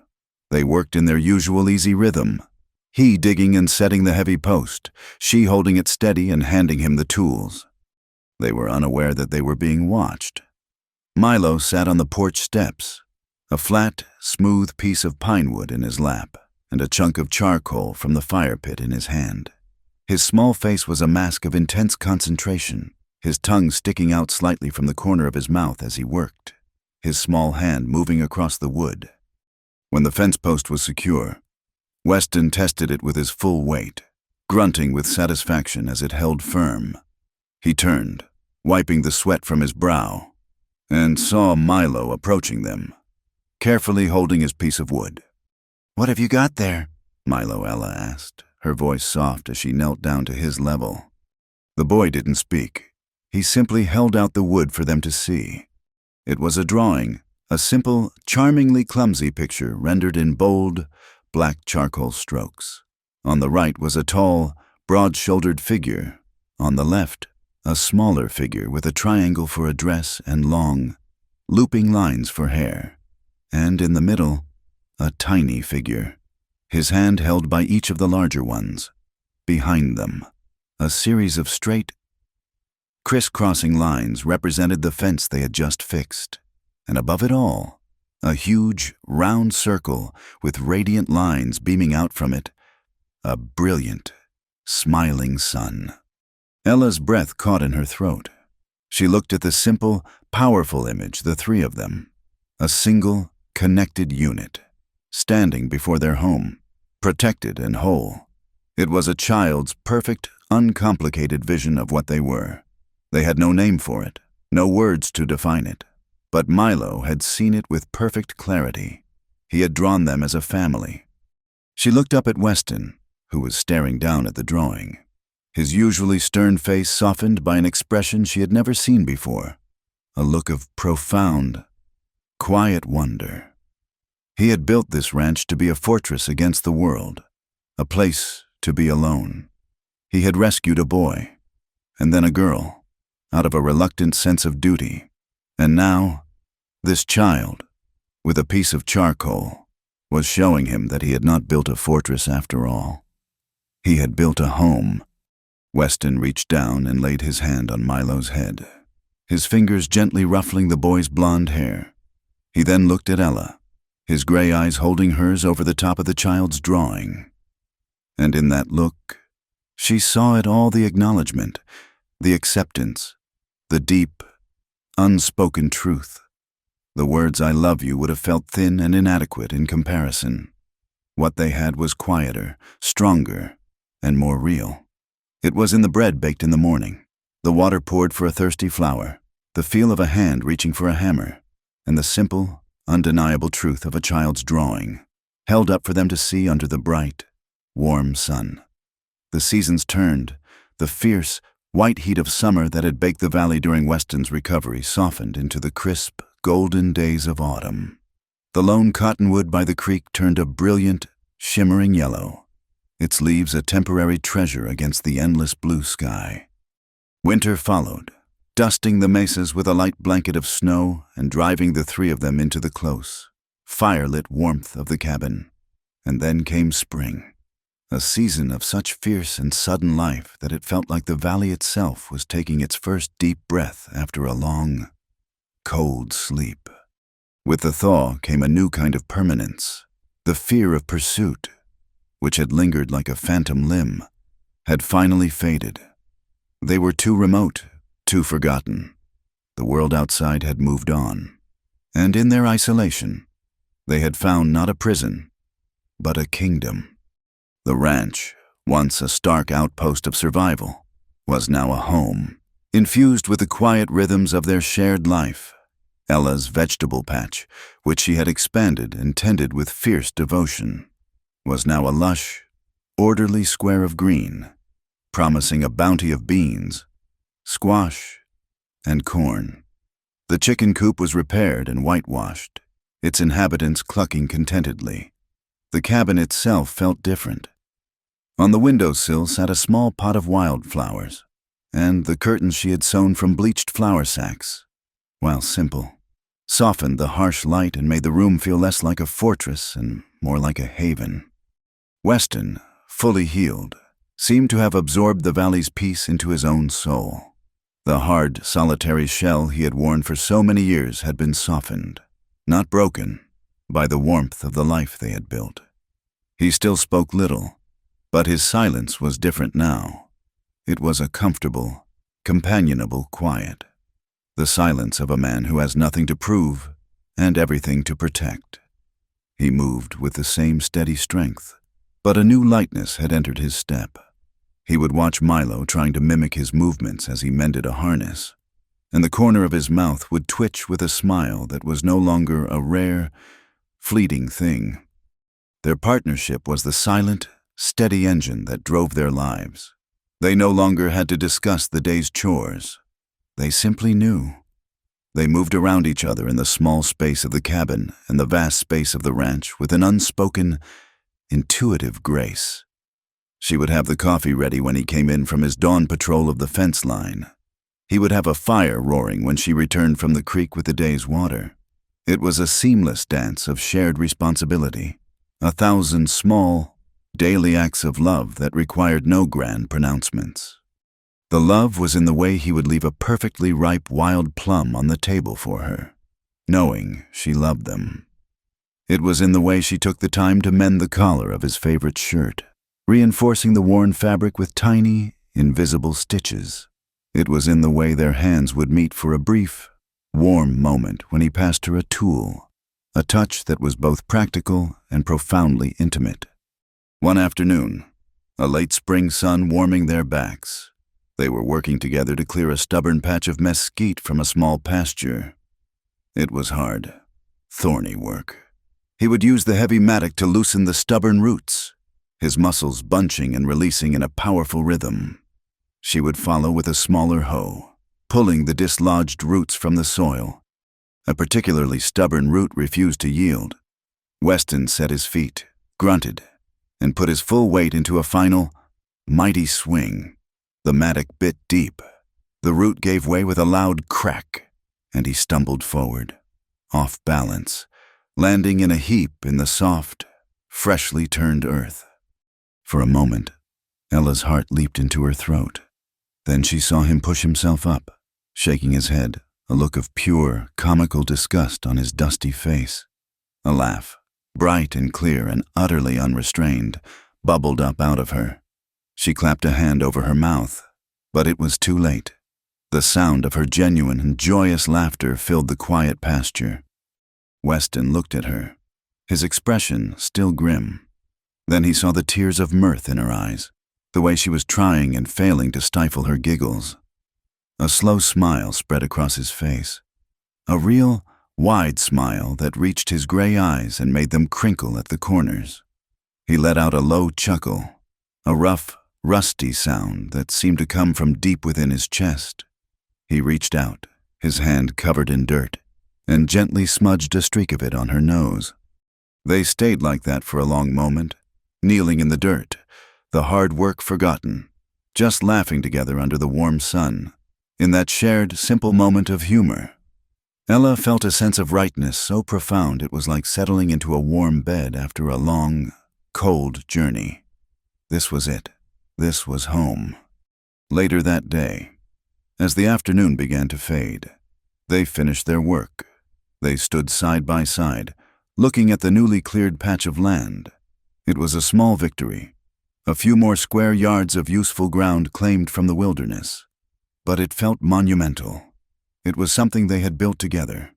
They worked in their usual easy rhythm, he digging and setting the heavy post, she holding it steady and handing him the tools. They were unaware that they were being watched. Milo sat on the porch steps, a flat, smooth piece of pine wood in his lap, and a chunk of charcoal from the fire pit in his hand. His small face was a mask of intense concentration, his tongue sticking out slightly from the corner of his mouth as he worked, his small hand moving across the wood. When the fence post was secure, Weston tested it with his full weight, grunting with satisfaction as it held firm. He turned, wiping the sweat from his brow, and saw Milo approaching them, carefully holding his piece of wood. "What have you got there?" Milo Ella asked, her voice soft as she knelt down to his level. The boy didn't speak. He simply held out the wood for them to see. It was a drawing, a simple, charmingly clumsy picture rendered in bold, black charcoal strokes. On the right was a tall, broad-shouldered figure. On the left, a smaller figure with a triangle for a dress and long, looping lines for hair. And in the middle, a tiny figure, his hand held by each of the larger ones. Behind them, a series of straight, crisscrossing lines represented the fence they had just fixed. And above it all, a huge, round circle with radiant lines beaming out from it, a brilliant, smiling sun. Ella's breath caught in her throat. She looked at the simple, powerful image, the three of them, a single, connected unit, standing before their home, protected and whole. It was a child's perfect, uncomplicated vision of what they were. They had no name for it, no words to define it, but Milo had seen it with perfect clarity. He had drawn them as a family. She looked up at Weston, who was staring down at the drawing, his usually stern face softened by an expression she had never seen before, a look of profound, quiet wonder. He had built this ranch to be a fortress against the world, a place to be alone. He had rescued a boy, and then a girl, out of a reluctant sense of duty. And now, this child, with a piece of charcoal, was showing him that he had not built a fortress after all. He had built a home. Weston reached down and laid his hand on Milo's head, his fingers gently ruffling the boy's blonde hair. He then looked at Ella, his gray eyes holding hers over the top of the child's drawing. And in that look, she saw it all: the acknowledgement, the acceptance, the deep, unspoken truth. The words "I love you" would have felt thin and inadequate in comparison. What they had was quieter, stronger, and more real. It was in the bread baked in the morning, the water poured for a thirsty flower, the feel of a hand reaching for a hammer, and the simple, undeniable truth of a child's drawing, held up for them to see under the bright, warm sun. The seasons turned. The fierce, white heat of summer that had baked the valley during Weston's recovery softened into the crisp, golden days of autumn. The lone cottonwood by the creek turned a brilliant, shimmering yellow, its leaves a temporary treasure against the endless blue sky. Winter followed, dusting the mesas with a light blanket of snow and driving the three of them into the close, firelit warmth of the cabin. And then came spring, a season of such fierce and sudden life that it felt like the valley itself was taking its first deep breath after a long, cold sleep. With the thaw came a new kind of permanence. The fear of pursuit, which had lingered like a phantom limb, had finally faded. They were too remote, too forgotten. The world outside had moved on, and in their isolation, they had found not a prison, but a kingdom. The ranch, once a stark outpost of survival, was now a home, infused with the quiet rhythms of their shared life. Ella's vegetable patch, which she had expanded and tended with fierce devotion, was now a lush, orderly square of green, promising a bounty of beans, squash, and corn. The chicken coop was repaired and whitewashed, its inhabitants clucking contentedly. The cabin itself felt different. On the windowsill sat a small pot of wildflowers, and the curtains she had sewn from bleached flour sacks, while simple, softened the harsh light and made the room feel less like a fortress and more like a haven. Weston, fully healed, seemed to have absorbed the valley's peace into his own soul. The hard, solitary shell he had worn for so many years had been softened, not broken, by the warmth of the life they had built. He still spoke little, but his silence was different now. It was a comfortable, companionable quiet. The silence of a man who has nothing to prove and everything to protect. He moved with the same steady strength, but a new lightness had entered his step. He would watch Milo trying to mimic his movements as he mended a harness, and the corner of his mouth would twitch with a smile that was no longer a rare, fleeting thing. Their partnership was the silent, steady engine that drove their lives. They no longer had to discuss the day's chores. They simply knew. They moved around each other in the small space of the cabin and the vast space of the ranch with an unspoken, intuitive grace. She would have the coffee ready when he came in from his dawn patrol of the fence line. He would have a fire roaring when she returned from the creek with the day's water. It was a seamless dance of shared responsibility, 1,000 small, daily acts of love that required no grand pronouncements. The love was in the way he would leave a perfectly ripe wild plum on the table for her, knowing she loved them. It was in the way she took the time to mend the collar of his favorite shirt, reinforcing the worn fabric with tiny, invisible stitches. It was in the way their hands would meet for a brief, warm moment when he passed her a tool, a touch that was both practical and profoundly intimate. One afternoon, a late spring sun warming their backs, they were working together to clear a stubborn patch of mesquite from a small pasture. It was hard, thorny work. He would use the heavy mattock to loosen the stubborn roots, his muscles bunching and releasing in a powerful rhythm. She would follow with a smaller hoe, pulling the dislodged roots from the soil. A particularly stubborn root refused to yield. Weston set his feet, grunted, and put his full weight into a final, mighty swing. The mattock bit deep. The root gave way with a loud crack, and he stumbled forward, off balance, landing in a heap in the soft, freshly turned earth. For a moment, Ella's heart leaped into her throat. Then she saw him push himself up, shaking his head, a look of pure, comical disgust on his dusty face. A laugh, bright and clear and utterly unrestrained, bubbled up out of her. She clapped a hand over her mouth, but it was too late. The sound of her genuine and joyous laughter filled the quiet pasture. Weston looked at her, his expression still grim. Then he saw the tears of mirth in her eyes, the way she was trying and failing to stifle her giggles. A slow smile spread across his face, a real, wide smile that reached his gray eyes and made them crinkle at the corners. He let out a low chuckle, a rough, rusty sound that seemed to come from deep within his chest. He reached out, his hand covered in dirt, and gently smudged a streak of it on her nose. They stayed like that for a long moment, kneeling in the dirt, the hard work forgotten, just laughing together under the warm sun, in that shared, simple moment of humor. Ella felt a sense of rightness so profound it was like settling into a warm bed after a long, cold journey. This was it. This was home. Later that day, as the afternoon began to fade, they finished their work. They stood side by side, looking at the newly cleared patch of land. It was a small victory, a few more square yards of useful ground claimed from the wilderness. But it felt monumental. It was something they had built together.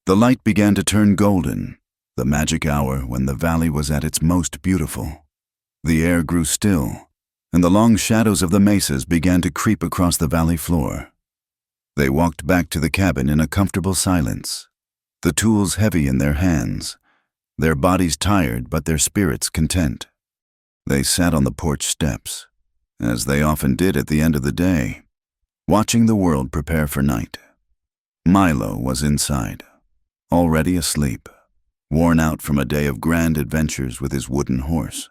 The light began to turn golden, the magic hour when the valley was at its most beautiful. The air grew still, and the long shadows of the mesas began to creep across the valley floor. They walked back to the cabin in a comfortable silence, the tools heavy in their hands, their bodies tired but their spirits content. They sat on the porch steps, as they often did at the end of the day, watching the world prepare for night. Milo was inside, already asleep, worn out from a day of grand adventures with his wooden horse.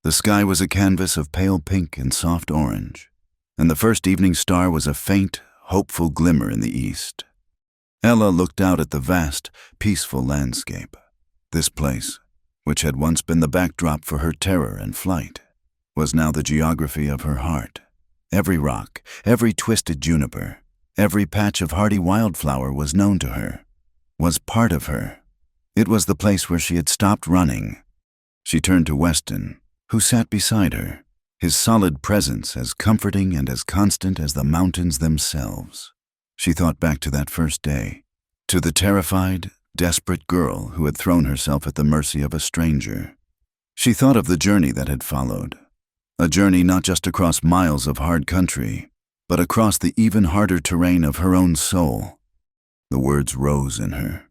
The sky was a canvas of pale pink and soft orange, and the first evening star was a faint, hopeful glimmer in the east. Ella looked out at the vast, peaceful landscape. This place, which had once been the backdrop for her terror and flight, was now the geography of her heart. Every rock, every twisted juniper, every patch of hardy wildflower was known to her, was part of her. It was the place where she had stopped running. She turned to Weston, who sat beside her, his solid presence as comforting and as constant as the mountains themselves. She thought back to that first day, to the terrified, desperate girl who had thrown herself at the mercy of a stranger. She thought of the journey that had followed, a journey not just across miles of hard country, but across the even harder terrain of her own soul. The words rose in her,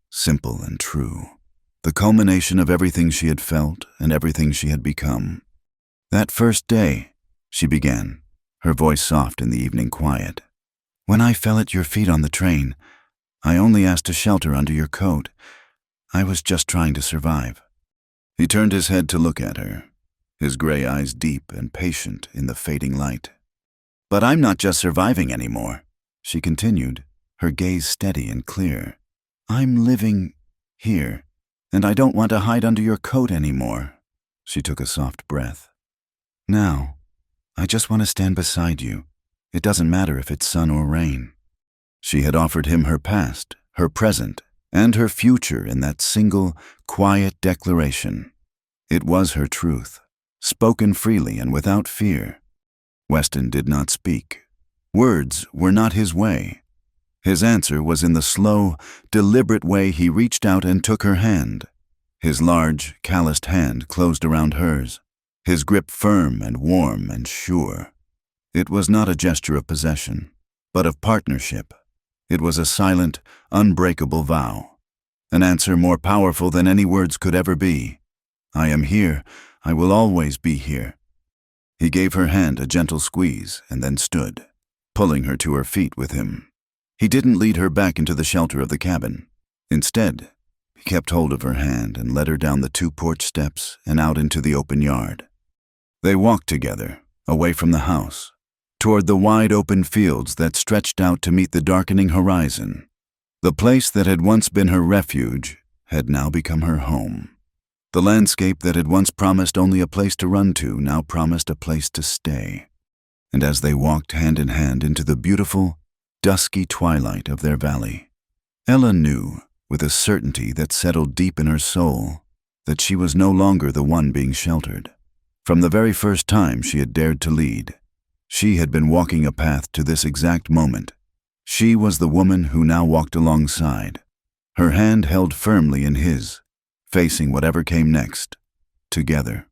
simple and true, the culmination of everything she had felt and everything she had become. That first day, she began, her voice soft in the evening quiet. When I fell at your feet on the train, I only asked a shelter under your coat. I was just trying to survive. He turned his head to look at her, his gray eyes deep and patient in the fading light. But I'm not just surviving anymore, she continued, her gaze steady and clear. I'm living here, and I don't want to hide under your coat anymore. She took a soft breath. Now, I just want to stand beside you. It doesn't matter if it's sun or rain. She had offered him her past, her present, and her future in that single, quiet declaration. It was her truth, spoken freely and without fear. Weston did not speak. Words were not his way. His answer was in the slow, deliberate way he reached out and took her hand. His large, calloused hand closed around hers, his grip firm and warm and sure. It was not a gesture of possession, but of partnership. It was a silent, unbreakable vow, an answer more powerful than any words could ever be. I am here. I will always be here. He gave her hand a gentle squeeze and then stood, pulling her to her feet with him. He didn't lead her back into the shelter of the cabin. Instead, he kept hold of her hand and led her down the 2 porch steps and out into the open yard. They walked together, away from the house, toward the wide open fields that stretched out to meet the darkening horizon. The place that had once been her refuge had now become her home. The landscape that had once promised only a place to run to now promised a place to stay. And as they walked hand in hand into the beautiful, dusky twilight of their valley, Ella knew, with a certainty that settled deep in her soul, that she was no longer the one being sheltered. From the very first time she had dared to lead, she had been walking a path to this exact moment. She was the woman who now walked alongside, her hand held firmly in his, facing whatever came next, together.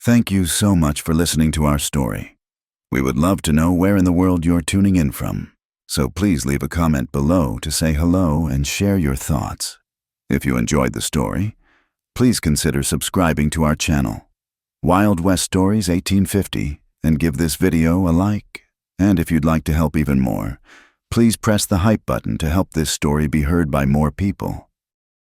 Thank you so much for listening to our story. We would love to know where in the world you're tuning in from, so please leave a comment below to say hello and share your thoughts. If you enjoyed the story, please consider subscribing to our channel, Wild West Stories 1850, and give this video a like. And if you'd like to help even more, please press the hype button to help this story be heard by more people.